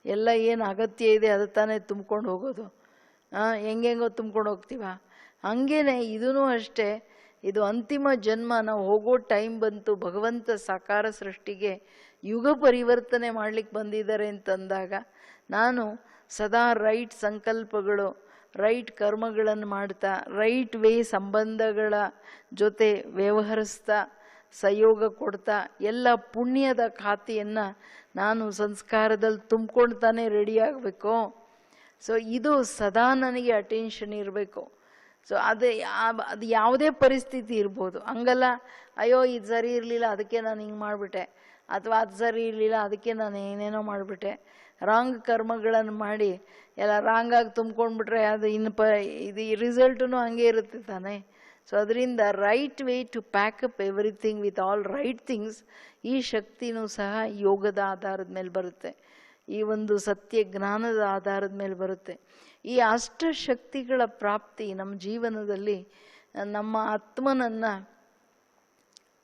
ಎಲ್ಲ ಏನು ಅಗತ್ಯ ಇದೆ ಅದು ತಾನೇ ತುಂಬ್ಕೊಂಡು ಹೋಗೋದು. ಹೆಂಗೆಂಗೋ ತುಂಬ್ಕೊಂಡು ಹೋಗ್ತೀವ. ಹಂಗೇನೆ ಇದೂ ಅಷ್ಟೇ. ಇದು ಅಂತಿಮ ಜನ್ಮ, ನಾವು ಹೋಗೋ ಟೈಮ್ ಬಂತು. ಭಗವಂತ ಸಾಕಾರ ಸೃಷ್ಟಿಗೆ ಯುಗ ಪರಿವರ್ತನೆ ಮಾಡ್ಲಿಕ್ಕೆ ಬಂದಿದ್ದಾರೆ ಅಂತಂದಾಗ ನಾನು ಸದಾ ರೈಟ್ ಸಂಕಲ್ಪಗಳು, ರೈಟ್ ಕರ್ಮಗಳನ್ನು ಮಾಡ್ತಾ, ರೈಟ್ ವೇ ಸಂಬಂಧಗಳ ಜೊತೆ ವ್ಯವಹರಿಸ್ತಾ, ಸಹಯೋಗ ಕೊಡ್ತಾ, ಎಲ್ಲ ಪುಣ್ಯದ ಖಾತೆಯನ್ನು ನಾನು ಸಂಸ್ಕಾರದಲ್ಲಿ ತುಂಬ್ಕೊಂಡು ತಾನೇ ರೆಡಿ ಆಗಬೇಕು. ಸೊ ಇದು ಸದಾ ನನಗೆ ಅಟೆನ್ಷನ್ ಇರಬೇಕು. ಸೊ ಅದು ಯಾವುದೇ ಪರಿಸ್ಥಿತಿ ಇರ್ಬೋದು. ಹಂಗಲ್ಲ, ಅಯ್ಯೋ ಇದು ಸರಿ ಇರಲಿಲ್ಲ ಅದಕ್ಕೆ ನಾನು ಹಿಂಗೆ ಮಾಡಿಬಿಟ್ಟೆ, ಅಥವಾ ಅದು ಸರಿ ಇರಲಿಲ್ಲ ಅದಕ್ಕೆ ನಾನು ಏನೇನೋ ಮಾಡಿಬಿಟ್ಟೆ, ರಾಂಗ್ ಕರ್ಮಗಳನ್ನು ಮಾಡಿ ಎಲ್ಲ ರಾಂಗಾಗಿ ತುಂಬ್ಕೊಂಡ್ಬಿಟ್ರೆ ಅದು ಇದು ರಿಸಲ್ಟೂ ಹಂಗೆ ಇರುತ್ತೆ ತಾನೇ. ಸೊ ಅದರಿಂದ right way to pack up everything with all right things, ಈ ಶಕ್ತಿನೂ ಸಹ ಯೋಗದ ಆಧಾರದ ಮೇಲೆ ಬರುತ್ತೆ, ಈ ಒಂದು ಸತ್ಯ ಜ್ಞಾನದ ಆಧಾರದ ಮೇಲೆ ಬರುತ್ತೆ. ಈ ಅಷ್ಟಶಕ್ತಿಗಳ ಪ್ರಾಪ್ತಿ ನಮ್ಮ ಜೀವನದಲ್ಲಿ ನಮ್ಮ ಆತ್ಮನನ್ನು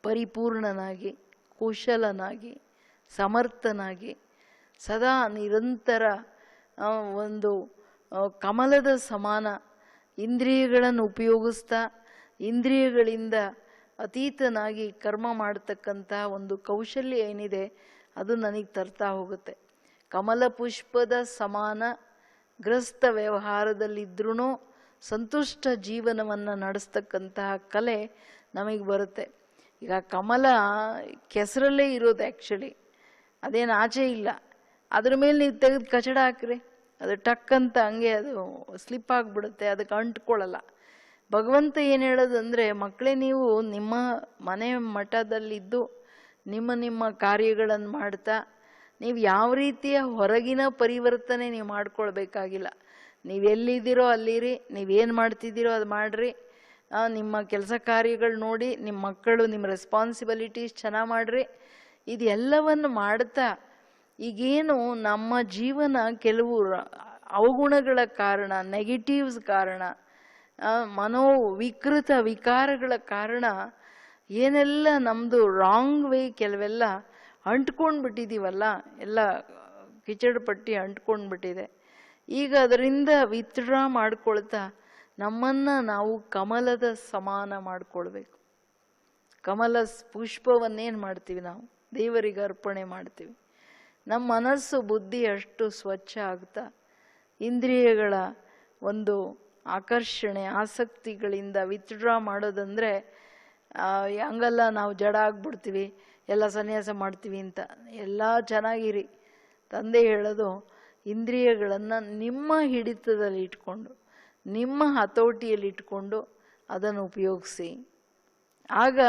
ಪರಿಪೂರ್ಣನಾಗಿ, ಕುಶಲನಾಗಿ, ಸಮರ್ಥನಾಗಿ, ಸದಾ ನಿರಂತರ ಒಂದು ಕಮಲದ ಸಮಾನ ಇಂದ್ರಿಯಗಳನ್ನು ಉಪಯೋಗಿಸ್ತಾ, ಇಂದ್ರಿಯಗಳಿಂದ ಅತೀತನಾಗಿ ಕರ್ಮ ಮಾಡತಕ್ಕಂಥ ಒಂದು ಕೌಶಲ್ಯ ಏನಿದೆ ಅದು ನನಗೆ ತರ್ತಾ ಹೋಗುತ್ತೆ. ಕಮಲ ಪುಷ್ಪದ ಸಮಾನ ಗ್ರಸ್ತ ವ್ಯವಹಾರದಲ್ಲಿದ್ರೂ ಸಂತುಷ್ಟ ಜೀವನವನ್ನು ನಡೆಸ್ತಕ್ಕಂತಹ ಕಲೆ ನಮಗೆ ಬರುತ್ತೆ. ಈಗ ಕಮಲ ಕೆಸರಲ್ಲೇ ಇರೋದು ಆ್ಯಕ್ಚುಲಿ, ಅದೇನು ಆಚೆ ಇಲ್ಲ. ಅದ್ರ ಮೇಲೆ ನೀವು ತೆಗೆದು ಕಚಡ ಹಾಕ್ರಿ, ಅದು ಟಕ್ಕಂತ ಹಂಗೆ ಅದು ಸ್ಲಿಪ್ ಆಗಿಬಿಡುತ್ತೆ, ಅದಕ್ಕೆ ಅಂಟ್ಕೊಳ್ಳಲ್ಲ. ಭಗವಂತ ಏನು ಹೇಳೋದಂದರೆ, ಮಕ್ಕಳೇ ನೀವು ನಿಮ್ಮ ಮನೆ ಮಠದಲ್ಲಿದ್ದು ನಿಮ್ಮ ನಿಮ್ಮ ಕಾರ್ಯಗಳನ್ನು ಮಾಡ್ತಾ ನೀವು ಯಾವ ರೀತಿಯ ಹೊರಗಿನ ಪರಿವರ್ತನೆ ನೀವು ಮಾಡ್ಕೊಳ್ಬೇಕಾಗಿಲ್ಲ. ನೀವು ಎಲ್ಲಿದ್ದೀರೋ ಅಲ್ಲಿರಿ, ನೀವೇನು ಮಾಡ್ತಿದ್ದೀರೋ ಅದು ಮಾಡಿರಿ, ನಿಮ್ಮ ಕೆಲಸ ಕಾರ್ಯಗಳು ನೋಡಿ, ನಿಮ್ಮ ಮಕ್ಕಳು ನಿಮ್ಮ ರೆಸ್ಪಾನ್ಸಿಬಿಲಿಟೀಸ್ ಚೆನ್ನಾಗಿ ಮಾಡಿರಿ. ಇದೆಲ್ಲವನ್ನು ಮಾಡ್ತಾ ಈಗೇನು ನಮ್ಮ ಜೀವನ ಕೆಲವು ಅವಗುಣಗಳ ಕಾರಣ, ನೆಗೆಟಿವ್ಸ್ ಕಾರಣ, ಮನೋವಿಕೃತ ವಿಕಾರಗಳ ಕಾರಣ ಏನೆಲ್ಲ ನಮ್ಮದು ರಾಂಗ್ ವೇ ಕೆಲವೆಲ್ಲ ಅಂಟ್ಕೊಂಡು ಬಿಟ್ಟಿದ್ದೀವಲ್ಲ, ಎಲ್ಲ ಕಿಚಡ್ ಪಟ್ಟಿ ಅಂಟ್ಕೊಂಡು ಬಿಟ್ಟಿದೆ. ಈಗ ಅದರಿಂದ ವಿತ್ಡ್ರಾ ಮಾಡ್ಕೊಳ್ತಾ ನಮ್ಮನ್ನು ನಾವು ಕಮಲದ ಸಮಾನ ಮಾಡ್ಕೊಳ್ಬೇಕು. ಕಮಲ ಪುಷ್ಪವನ್ನೇನು ಮಾಡ್ತೀವಿ ನಾವು? ದೇವರಿಗೆ ಅರ್ಪಣೆ ಮಾಡ್ತೀವಿ. ನಮ್ಮ ಮನಸ್ಸು ಬುದ್ಧಿ ಅಷ್ಟು ಸ್ವಚ್ಛ ಆಗ್ತಾ, ಇಂದ್ರಿಯಗಳ ಒಂದು ಆಕರ್ಷಣೆ ಆಸಕ್ತಿಗಳಿಂದ ವಿತ್ಡ್ರಾ ಮಾಡೋದಂದರೆ ಹಂಗಲ್ಲ ನಾವು ಜಡ ಆಗ್ಬಿಡ್ತೀವಿ, ಎಲ್ಲ ಸನ್ಯಾಸ ಮಾಡ್ತೀವಿ ಅಂತ. ಎಲ್ಲ ಚೆನ್ನಾಗಿರಿ. ತಂದೆ ಹೇಳೋದು, ಇಂದ್ರಿಯಗಳನ್ನು ನಿಮ್ಮ ಹಿಡಿತದಲ್ಲಿ ಇಟ್ಕೊಂಡು, ನಿಮ್ಮ ಹತೋಟಿಯಲ್ಲಿ ಇಟ್ಕೊಂಡು ಅದನ್ನು ಉಪಯೋಗಿಸಿ. ಆಗ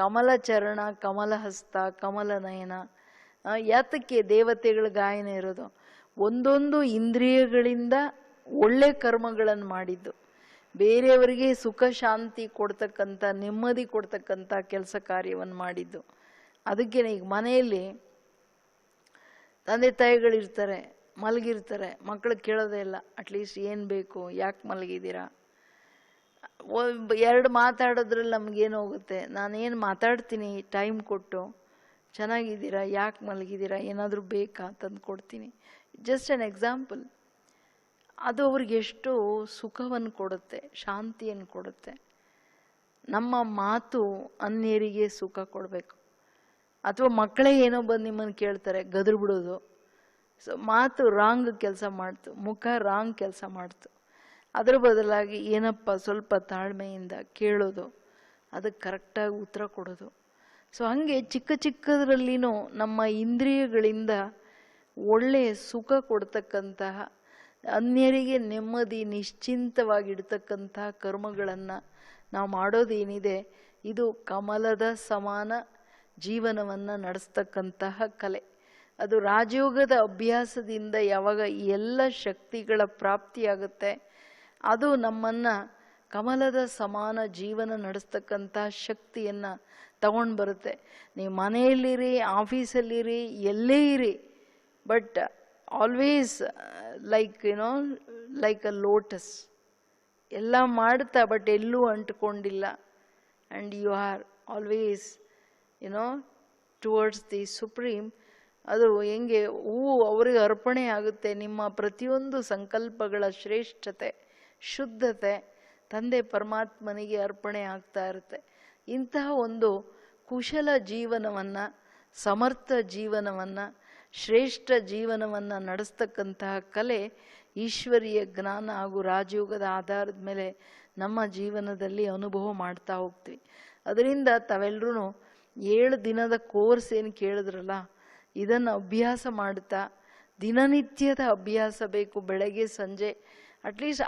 ಕಮಲ ಚರಣ, ಕಮಲ ಹಸ್ತ, ಕಮಲ ನಯನ. ಯಾತಕ್ಕೆ ದೇವತೆಗಳ ಗಾಯನ ಇರೋದು? ಒಂದೊಂದು ಇಂದ್ರಿಯಗಳಿಂದ ಒಳ್ಳೆ ಕರ್ಮಗಳನ್ನು ಮಾಡಿದ್ದು, ಬೇರೆಯವರಿಗೆ ಸುಖ ಶಾಂತಿ ಕೊಡ್ತಕ್ಕಂಥ, ನೆಮ್ಮದಿ ಕೊಡ್ತಕ್ಕಂಥ ಕೆಲಸ ಕಾರ್ಯವನ್ನು ಮಾಡಿದ್ದು. ಅದಕ್ಕೆ ಈಗ ಮನೆಯಲ್ಲಿ ತಂದೆ ತಾಯಿಗಳಿರ್ತಾರೆ, ಮಲಗಿರ್ತಾರೆ, ಮಕ್ಕಳು ಕೇಳೋದೇ ಇಲ್ಲ. ಅಟ್ಲೀಸ್ಟ್ ಏನು ಬೇಕು, ಯಾಕೆ ಮಲಗಿದ್ದೀರಾ, ಎರಡು ಮಾತಾಡೋದ್ರಲ್ಲಿ ನಮಗೇನು ಹೋಗುತ್ತೆ? ನಾನೇನು ಮಾತಾಡ್ತೀನಿ ಟೈಮ್ ಕೊಟ್ಟು, ಚೆನ್ನಾಗಿದ್ದೀರಾ, ಯಾಕೆ ಮಲಗಿದ್ದೀರಾ, ಏನಾದರೂ ಬೇಕಾ ತಂದು ಕೊಡ್ತೀನಿ. Just an example. ಅದು ಅವ್ರಿಗೆ ಎಷ್ಟು ಸುಖವನ್ನು ಕೊಡುತ್ತೆ, ಶಾಂತಿಯನ್ನು ಕೊಡುತ್ತೆ. ನಮ್ಮ ಮಾತು ಅನ್ಯರಿಗೆ ಸುಖ ಕೊಡಬೇಕು. ಅಥವಾ ಮಕ್ಕಳೇ ಏನೋ ಬಂದು ನಿಮ್ಮನ್ನು ಕೇಳ್ತಾರೆ, ಗದ್ರು ಬಿಡೋದು. ಸೊ ಮಾತು ರಾಂಗ್ ಕೆಲಸ ಮಾಡ್ತು, ಮುಖ ರಾಂಗ್ ಕೆಲಸ ಮಾಡ್ತು. ಅದರ ಬದಲಾಗಿ ಏನಪ್ಪ ಸ್ವಲ್ಪ ತಾಳ್ಮೆಯಿಂದ ಕೇಳೋದು, ಅದಕ್ಕೆ ಕರೆಕ್ಟಾಗಿ ಉತ್ತರ ಕೊಡೋದು. ಸೊ ಹಾಗೆ ಚಿಕ್ಕ ಚಿಕ್ಕದ್ರಲ್ಲಿನೂ ನಮ್ಮ ಇಂದ್ರಿಯಗಳಿಂದ ಒಳ್ಳೆಯ ಸುಖ ಕೊಡ್ತಕ್ಕಂತಹ, ಅನ್ಯರಿಗೆ ನೆಮ್ಮದಿ ನಿಶ್ಚಿಂತವಾಗಿಡ್ತಕ್ಕಂತಹ ಕರ್ಮಗಳನ್ನು ನಾವು ಮಾಡೋದೇನಿದೆ, ಇದು ಕಮಲದ ಸಮಾನ ಜೀವನವನ್ನು ನಡೆಸ್ತಕ್ಕಂತಹ ಕಲೆ. ಅದು ರಾಜಯೋಗದ ಅಭ್ಯಾಸದಿಂದ ಯಾವಾಗ ಎಲ್ಲ ಶಕ್ತಿಗಳ ಪ್ರಾಪ್ತಿಯಾಗುತ್ತೆ, ಅದು ನಮ್ಮನ್ನು ಕಮಲದ ಸಮಾನ ಜೀವನ ನಡೆಸ್ತಕ್ಕಂಥ ಶಕ್ತಿಯನ್ನು ತಗೊಂಡು ಬರುತ್ತೆ. ನೀವು ಮನೆಯಲ್ಲಿರಿ, ಆಫೀಸಲ್ಲಿರಿ, ಎಲ್ಲೇ ಇರಿ, but always like a lotus, ಎಲ್ಲ ಮಾಡ್ತಾ ಬಟ್ ಎಲ್ಲೂ ಅಂಟ್ಕೊಂಡಿಲ್ಲ. And you are always towards the supreme. ಅದು ಹೆಂಗೆ ಹೂವು ಅವರಿಗೆ ಅರ್ಪಣೆ ಆಗುತ್ತೆ. ನಿಮ್ಮ ಪ್ರತಿಯೊಂದು ಸಂಕಲ್ಪಗಳ ಶ್ರೇಷ್ಠತೆ, ಶುದ್ಧತೆ ತಂದೆ ಪರಮಾತ್ಮನಿಗೆ ಅರ್ಪಣೆ ಆಗ್ತಾ ಇರುತ್ತೆ. ಇಂತಹ ಒಂದು ಕುಶಲ ಜೀವನವನ್ನು, ಸಮರ್ಥ ಜೀವನವನ್ನು, ಶ್ರೇಷ್ಠ ಜೀವನವನ್ನು ನಡೆಸ್ತಕ್ಕಂತಹ ಕಲೆ ಈಶ್ವರೀಯ ಜ್ಞಾನ ಹಾಗೂ ರಾಜಯೋಗದ ಆಧಾರದ ಮೇಲೆ ನಮ್ಮ ಜೀವನದಲ್ಲಿ ಅನುಭವ ಮಾಡ್ತಾ ಹೋಗ್ತೀವಿ. ಅದರಿಂದ ತಾವೆಲ್ಲರೂ 7 ದಿನದ ಕೋರ್ಸ್ ಏನು ಕೇಳಿದ್ರಲ್ಲ, ಇದನ್ನು ಅಭ್ಯಾಸ ಮಾಡ್ತಾ, ದಿನನಿತ್ಯದ ಅಭ್ಯಾಸ ಬೇಕು. ಬೆಳಗ್ಗೆ ಸಂಜೆ ಅಟ್ಲೀಸ್ಟ್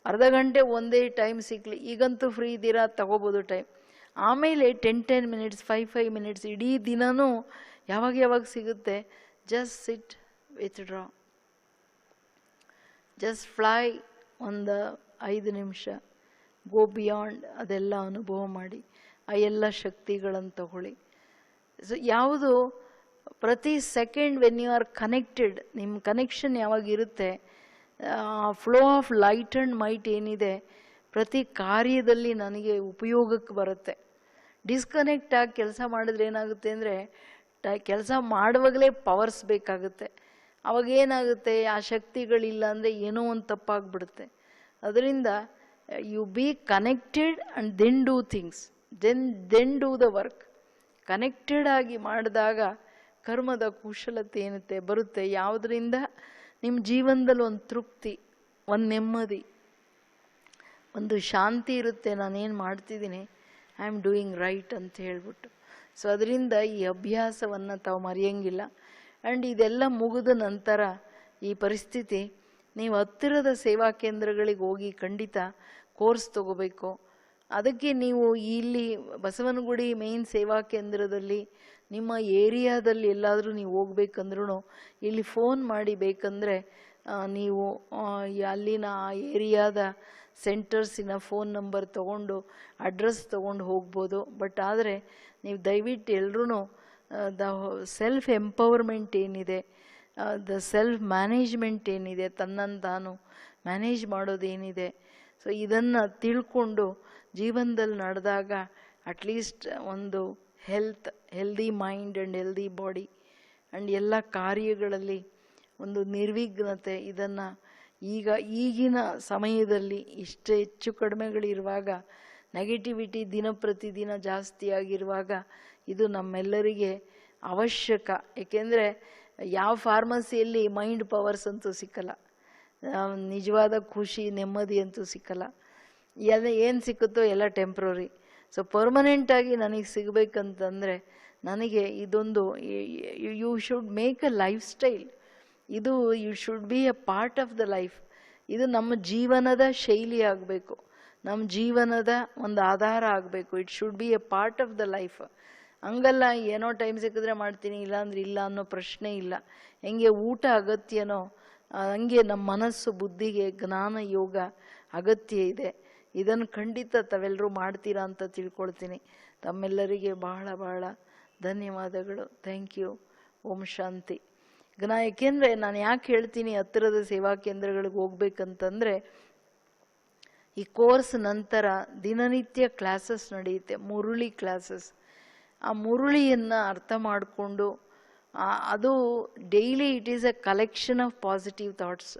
ಅರ್ಧ ಗಂಟೆ ಒಂದೇ ಟೈಮ್ ಸಿಕ್ಕಲಿ. ಈಗಂತೂ ಫ್ರೀ ಇದ್ದೀರಾ, ತಗೋಬೋದು ಟೈಮ್. ಆಮೇಲೆ 10 ಮಿನಿಟ್ಸ್, 5 ಮಿನಿಟ್ಸ್, ಇಡೀ ದಿನವೂ ಯಾವಾಗ ಸಿಗುತ್ತೆ, just sit, withdraw, just fly, ಒಂದು 5 ನಿಮಿಷ, ಗೋ ಬಿಯಾಂಡ್, ಅದೆಲ್ಲ ಅನುಭವ ಮಾಡಿ, ಆ ಎಲ್ಲ ಶಕ್ತಿಗಳನ್ನು ತಗೊಳ್ಳಿ. ಸೊ ಯಾವುದು ಪ್ರತಿ second when you are connected, ನಿಮ್ಮ ಕನೆಕ್ಷನ್ ಯಾವಾಗಿರುತ್ತೆ, flow of light and might ಏನಿದೆ ಪ್ರತಿ ಕಾರ್ಯದಲ್ಲಿ ನನಗೆ ಉಪಯೋಗಕ್ಕೆ ಬರುತ್ತೆ. ಡಿಸ್ಕನೆಕ್ಟ್ ಆಗಿ ಕೆಲಸ ಮಾಡಿದ್ರೆ ಏನಾಗುತ್ತೆ ಅಂದರೆ, ಕೆಲಸ ಮಾಡುವಾಗಲೇ ಪವರ್ಸ್ ಬೇಕಾಗುತ್ತೆ. ಅವಾಗೇನಾಗುತ್ತೆ, ಆ ಶಕ್ತಿಗಳಿಲ್ಲ ಅಂದರೆ ಏನೋ ಒಂದು ತಪ್ಪಾಗ್ಬಿಡುತ್ತೆ. ಅದರಿಂದ you be connected and then do things, then do the work. Connected ಆಗಿ ಮಾಡಿದಾಗ ಕರ್ಮದ ಕುಶಲತೆ ಏನುತ್ತೆ ಬರುತ್ತೆ. ಯಾವುದರಿಂದ ನಿಮ್ಮ ಜೀವನದಲ್ಲಿ ಒಂದು ತೃಪ್ತಿ, ಒಂದು ನೆಮ್ಮದಿ, ಒಂದು ಶಾಂತಿ ಇರುತ್ತೆ. ನಾನೇನು ಮಾಡ್ತಿದ್ದೀನಿ, ಐ ಆಮ್ ಡೂಯಿಂಗ್ ರೈಟ್ ಅಂತ ಹೇಳ್ಬಿಟ್ಟು. ಸೊ ಅದರಿಂದ ಈ ಅಭ್ಯಾಸವನ್ನು ತಾವು ಮರೆಯೋಂಗಿಲ್ಲ. ಆ್ಯಂಡ್ ಇದೆಲ್ಲ ಮುಗಿದ ನಂತರ ಈ ಪರಿಸ್ಥಿತಿ, ನೀವು ಹತ್ತಿರದ ಸೇವಾ ಕೇಂದ್ರಗಳಿಗೆ ಹೋಗಿ ಖಂಡಿತ ಕೋರ್ಸ್ ತಗೋಬೇಕು. ಅದಕ್ಕೆ ನೀವು ಇಲ್ಲಿ ಬಸವನಗುಡಿ ಮೇನ್ ಸೇವಾ ಕೇಂದ್ರದಲ್ಲಿ ನಿಮ್ಮ ಏರಿಯಾದಲ್ಲಿ ಎಲ್ಲಾದರೂ ನೀವು ಹೋಗ್ಬೇಕಂದ್ರೂ ಇಲ್ಲಿ ಫೋನ್ ಮಾಡಿ ಬೇಕಂದರೆ ನೀವು ಅಲ್ಲಿನ ಆ ಏರಿಯಾದ ಸೆಂಟರ್ಸಿನ ಫೋನ್ ನಂಬರ್ ತೊಗೊಂಡು ಅಡ್ರೆಸ್ ತೊಗೊಂಡು ಹೋಗ್ಬೋದು. ಬಟ್ ಆದರೆ ನೀವು ದಯವಿಟ್ಟು ಎಲ್ಲರೂ ದ ಸೆಲ್ಫ್ ಎಂಪವರ್ಮೆಂಟ್ ಏನಿದೆ, ದ ಸೆಲ್ಫ್ ಮ್ಯಾನೇಜ್ಮೆಂಟ್ ಏನಿದೆ, ತನ್ನನ್ನು ತಾನು ಮ್ಯಾನೇಜ್ ಮಾಡೋದೇನಿದೆ, ಸೊ ಇದನ್ನು ತಿಳ್ಕೊಂಡು ಜೀವನದಲ್ಲಿ ನಡೆದಾಗ ಅಟ್ಲೀಸ್ಟ್ ಒಂದು healthy mind and healthy body and ಎಲ್ಲ ಕಾರ್ಯಗಳಲ್ಲಿ ಒಂದು ನಿರ್ವಿಘ್ನತೆ, ಇದನ್ನು ಈಗಿನ ಸಮಯದಲ್ಲಿ ಇಷ್ಟು ಹೆಚ್ಚು ಕಡಿಮೆಗಳಿರುವಾಗ, ನೆಗೆಟಿವಿಟಿ ದಿನ ಜಾಸ್ತಿ ಆಗಿರುವಾಗ ಇದು ನಮ್ಮೆಲ್ಲರಿಗೆ ಅವಶ್ಯಕ. ಏಕೆಂದರೆ ಯಾವ ಫಾರ್ಮಸಿಯಲ್ಲಿ ಮೈಂಡ್ ಪವರ್ಸ್ ಅಂತೂ ಸಿಕ್ಕಲ್ಲ, ನಿಜವಾದ ಖುಷಿ ನೆಮ್ಮದಿ ಅಂತೂ ಸಿಕ್ಕಲ್ಲ. ಏನು ಸಿಕ್ಕುತ್ತೋ ಎಲ್ಲ ಟೆಂಪ್ರರಿ. ಸೊ ಪರ್ಮನೆಂಟಾಗಿ ನನಗೆ ಸಿಗಬೇಕಂತಂದರೆ ನನಗೆ ಇದೊಂದು, you should make a lifestyle. ಇದು you should be a part of the life. ಇದು ನಮ್ಮ ಜೀವನದ ಶೈಲಿ ಆಗಬೇಕು, ನಮ್ಮ ಜೀವನದ ಒಂದು ಆಧಾರ ಆಗಬೇಕು. It should be a part of the life. ಹಂಗಲ್ಲ ಏನೋ ಟೈಮ್ ಸಿಕ್ಕಿದ್ರೆ ಮಾಡ್ತೀನಿ, ಇಲ್ಲಾಂದ್ರೆ ಇಲ್ಲ ಅನ್ನೋ ಪ್ರಶ್ನೆ ಇಲ್ಲ. ಹೆಂಗೆ ಊಟ ಅಗತ್ಯನೋ ಹಂಗೆ ನಮ್ಮ ಮನಸ್ಸು ಬುದ್ಧಿಗೆ ಜ್ಞಾನ ಯೋಗ ಅಗತ್ಯ ಇದೆ. ಇದನ್ನು ಖಂಡಿತ ತಾವೆಲ್ಲರೂ ಮಾಡ್ತೀರಾ ಅಂತ ತಿಳ್ಕೊಳ್ತೀನಿ. ತಮ್ಮೆಲ್ಲರಿಗೆ ಬಹಳ ಬಹಳ ಧನ್ಯವಾದಗಳು. Thank you. ಓಂ ಶಾಂತಿ. ಏಕೆಂದರೆ ನಾನು ಯಾಕೆ ಹೇಳ್ತೀನಿ ಹತ್ತಿರದ ಸೇವಾ ಕೇಂದ್ರಗಳಿಗೆ ಹೋಗ್ಬೇಕಂತಂದರೆ, ಈ ಕೋರ್ಸ್ ನಂತರ ದಿನನಿತ್ಯ ಕ್ಲಾಸಸ್ ನಡೆಯುತ್ತೆ, ಮುರುಳಿ ಕ್ಲಾಸಸ್. ಆ ಮುರುಳಿಯನ್ನು ಅರ್ಥ ಮಾಡಿಕೊಂಡು ಅದು daily it is A collection of positive thoughts.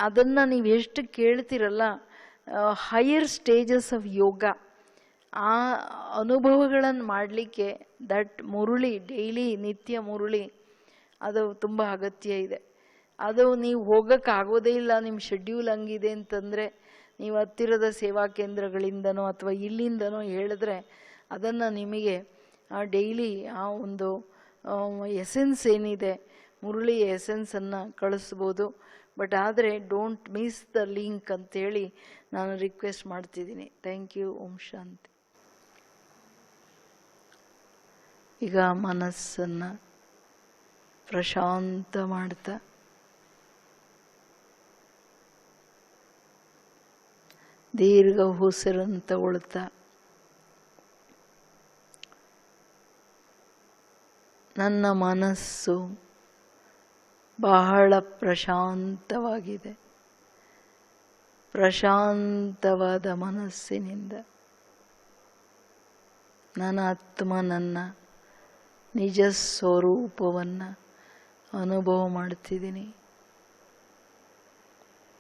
ಅದನ್ನು ನೀವು ಎಷ್ಟು ಕೇಳ್ತಿರಲ್ಲ, ಹೈಯರ್ ಸ್ಟೇಜಸ್ ಆಫ್ ಯೋಗ, ಆ ಅನುಭವಗಳನ್ನು ಮಾಡಲಿಕ್ಕೆ ದಟ್ ಮುರುಳಿ, ಡೈಲಿ ನಿತ್ಯ ಮುರುಳಿ ಅದು ತುಂಬ ಅಗತ್ಯ ಇದೆ. ಅದು ನೀವು ಹೋಗೋಕ್ಕಾಗೋದೇ ಇಲ್ಲ, ನಿಮ್ಮ ಶೆಡ್ಯೂಲ್ ಹಂಗಿದೆ ಅಂತಂದರೆ ನೀವು ಹತ್ತಿರದ ಸೇವಾ ಕೇಂದ್ರಗಳಿಂದನೋ ಅಥವಾ ಇಲ್ಲಿಂದನೋ ಹೇಳಿದ್ರೆ ಅದನ್ನು ನಿಮಗೆ ಡೈಲಿ ಆ ಒಂದು ಎಸೆನ್ಸ್ ಏನಿದೆ ಮುರುಳಿ ಎಸೆನ್ಸನ್ನು ಕಳಿಸ್ಬೋದು. ಬಟ್ ಆದರೆ ಡೋಂಟ್ ಮಿಸ್ ದ ಲಿಂಕ್ ಅಂತೇಳಿ ನಾನು ರಿಕ್ವೆಸ್ಟ್ ಮಾಡ್ತಿದ್ದೀನಿ. Thank you. ಓಂ ಶಾಂತಿ. ಈಗ ಮನಸ್ಸನ್ನು ಪ್ರಶಾಂತ ಮಾಡ್ತಾ ದೀರ್ಘ ಉಸಿರನ್ನು ತಗೊಳ್ತಾ ನನ್ನ ಮನಸ್ಸು ಬಹಳ ಪ್ರಶಾಂತವಾಗಿದೆ. ಪ್ರಶಾಂತವಾದ ಮನಸ್ಸಿನಿಂದ ನನ್ನ ಆತ್ಮನನ್ನ ನಿಜ ಸ್ವರೂಪವನ್ನು ಅನುಭವ ಮಾಡ್ತಿದ್ದೀನಿ.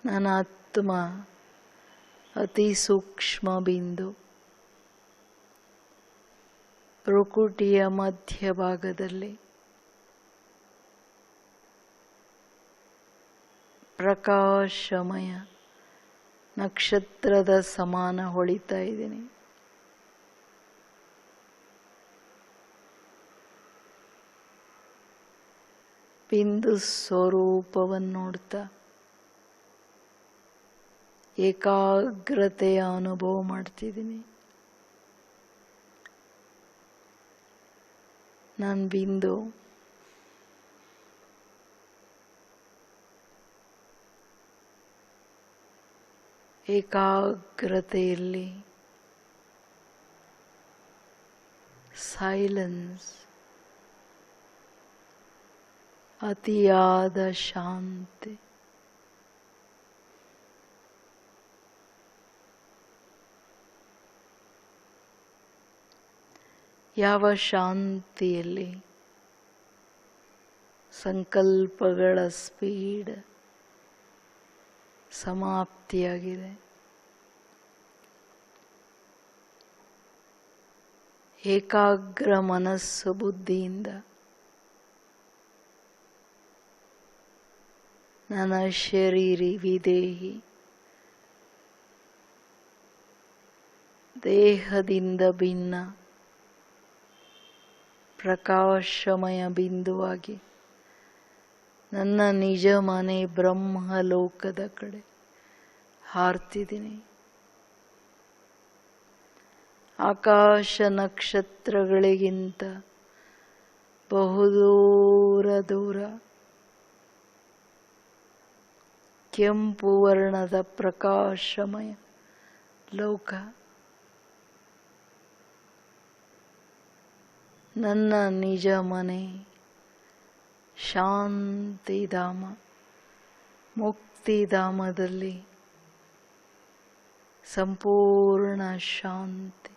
ನನ್ನ ಆತ್ಮ ಅತಿ ಸೂಕ್ಷ್ಮ ಬಿಂದು, ಪ್ರಕೃತಿಯ ಮಧ್ಯಭಾಗದಲ್ಲಿ ಪ್ರಕಾಶಮಯ ನಕ್ಷತ್ರದ ಸಮಾನ ಹೊಳಿತಾ ಇದ್ದೀನಿ. ಬಿಂದು ಸ್ವರೂಪವನ್ನು ನೋಡ್ತಾ ಏಕಾಗ್ರತೆಯ ಅನುಭವ ಮಾಡ್ತಿದ್ದೀನಿ. ನಾನು ಬಿಂದು ಏಕಾಗ್ರತೆಯಲ್ಲಿ ಸೈಲೆನ್ಸ್, ಅತಿಯಾದ ಶಾಂತಿ, ಯಾವ ಶಾಂತಿಯಲ್ಲಿ ಸಂಕಲ್ಪಗಳ ಸ್ಪೀಡ್ ಸಮಾಪ್ತಿಯಾಗಿದೆ. ಏಕಾಗ್ರ ಮನಸ್ಸು ಬುದ್ಧಿಯಿಂದ ನನ್ನ ಶರೀರಿ ವಿದೇಹಿ ದೇಹದಿಂದ ಭಿನ್ನ ಪ್ರಕಾಶಮಯ ಬಿಂದುವಾಗಿ ನನ್ನ ನಿಜ ಮನೆ ಬ್ರಹ್ಮಲೋಕದ ಕಡೆ ಹಾರ್ತಿದ್ದೀನಿ. ಆಕಾಶ ನಕ್ಷತ್ರಗಳಿಗಿಂತ ಬಹುದೂರ ದೂರ ಕೆಂಪು ವರ್ಣದ ಪ್ರಕಾಶಮಯ ಲೋಕ ನನ್ನ ನಿಜ ಮನೆ, ಶಾಂತಿಧಾಮ, ಮುಕ್ತಿಧಾಮದಲ್ಲಿ ಸಂಪೂರ್ಣ ಶಾಂತಿ.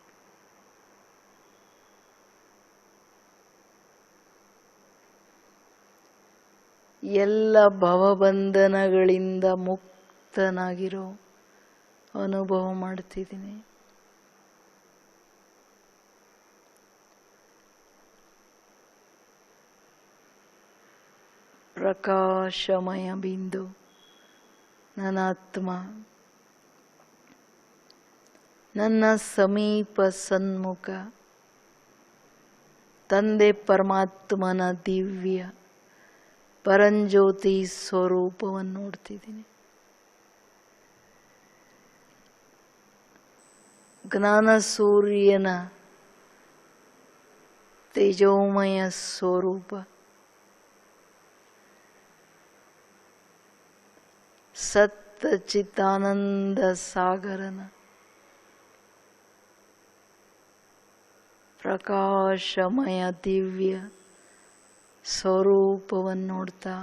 ಎಲ್ಲ ಭವಬಂಧನಗಳಿಂದ ಮುಕ್ತನಾಗಿರೋ ಅನುಭವ ಮಾಡ್ತಿದ್ದೀನಿ. ಪ್ರಕಾಶಮಯ ಬಿಂದು ನನ್ನ ಆತ್ಮ ನನ್ನ ಸಮೀಪ ಸನ್ಮುಖ ತಂದೆ ಪರಮಾತ್ಮನ ದಿವ್ಯ ಪರಂಜ್ಯೋತಿ ಸ್ವರೂಪವನ್ನು ನೋಡ್ತಿದ್ದೀನಿ. ಜ್ಞಾನ ಸೂರ್ಯನ ತೇಜೋಮಯ ಸ್ವರೂಪ, ಸಚ್ಚಿದಾನಂದ ಸಾಗರನ ಪ್ರಕಾಶಮಯ ದಿವ್ಯ ಸ್ವರೂಪವನ್ನು ನೋಡ್ತಾ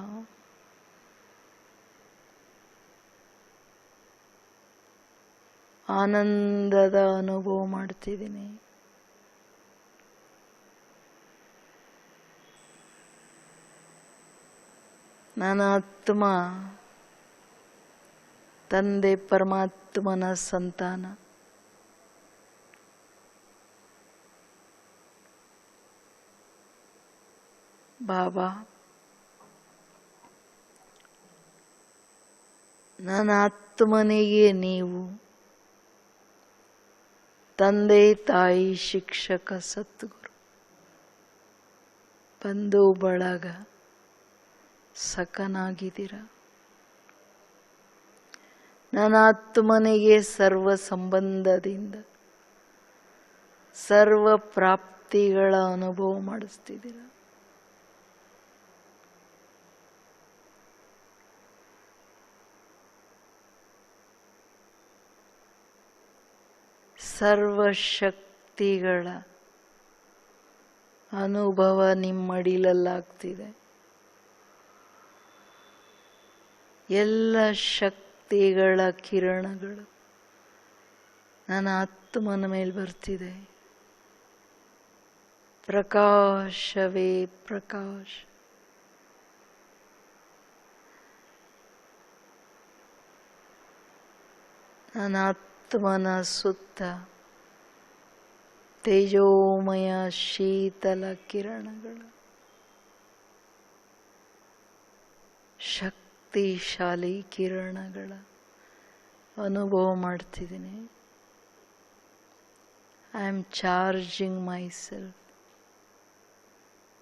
ಆನಂದದ ಅನುಭವ ಮಾಡ್ತಿದ್ದೀನಿ. ನನ್ನ ಆತ್ಮ ತಂದೆ ಪರಮಾತ್ಮನ ಸಂತಾನ. ಬಾಬಾ, ನನ್ನ ಆತ್ಮನಿಗೆ ನೀವು ತಂದೆ ತಾಯಿ ಶಿಕ್ಷಕ ಸದ್ಗುರು ಬಂಧು ಬಳಗ ಸಖನಾಗಿದ್ದೀರ. ನನ್ನ ಆತ್ಮನಿಗೆ ಸರ್ವ ಸಂಬಂಧದಿಂದ ಸರ್ವ ಪ್ರಾಪ್ತಿಗಳ ಅನುಭವ ಮಾಡಿಸ್ತಿದ್ದೀರ. ಸರ್ವಶಕ್ತಿಗಳ ಅನುಭವ ನಿಮ್ಮಡಿಲಲ್ಲಾಗ್ತಿದೆ. ಎಲ್ಲ ಶಕ್ತಿಗಳ ಕಿರಣಗಳು ನನ್ನ ಆತ್ಮನ ಮೇಲೆ ಬರ್ತಿದೆ. ಪ್ರಕಾಶವೇ ಪ್ರಕಾಶ. ನನ್ನ ಆತ್ಮನ ಸುತ್ತ ತೇಜೋಮಯ ಶೀತಲ ಕಿರಣಗಳು, ಶಕ್ತಿಶಾಲಿ ಕಿರಣಗಳ ಅನುಭವ ಮಾಡ್ತಿದ್ದೀನಿ. I am charging my self,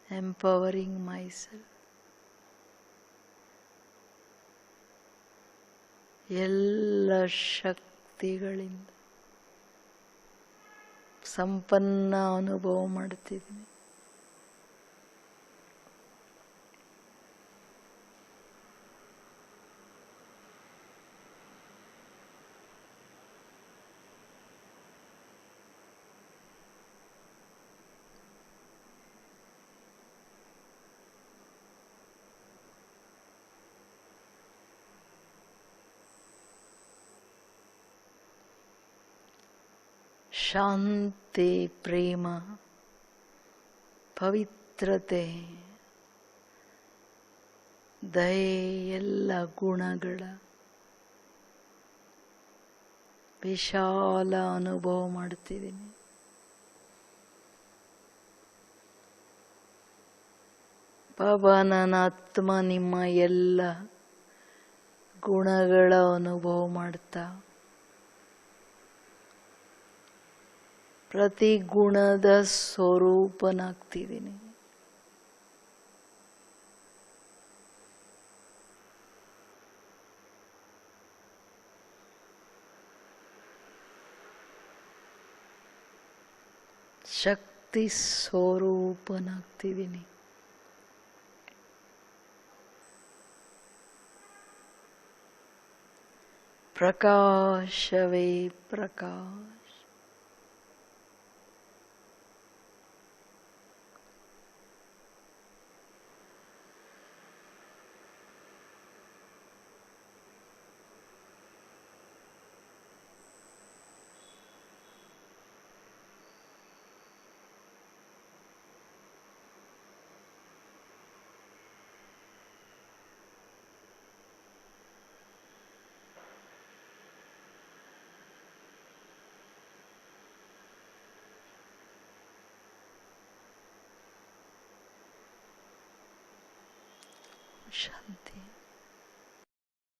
empowering my self. ಎಲ್ಲ ಶಕ್ತಿಗಳಿಂದ ಸಂಪನ್ನ ಅನುಭವ ಮಾಡ್ತಿದ್ದೀನಿ. ಶಾಂತಿ, ಪ್ರೇಮ, ಪವಿತ್ರತೆ, ದಯೆ ಎಲ್ಲ ಗುಣಗಳ ವಿಶಾಲ ಅನುಭವ ಮಾಡ್ತಿದ್ದೀನಿ. ಬಾಬಾ, ನನ್ನ ಆತ್ಮ ನಿಮ್ಮ ಎಲ್ಲ ಗುಣಗಳ ಅನುಭವ ಮಾಡ್ತಾ ಪ್ರತಿ ಗುಣದ ಸ್ವರೂಪನಾಗ್ತಿದ್ದೀನಿ. ಶಕ್ತಿ ಸ್ವರೂಪನಾಗ್ತಿದ್ದೀನಿ. ಪ್ರಕಾಶವೇ ಪ್ರಕಾಶ. ಶಾಂತಿ.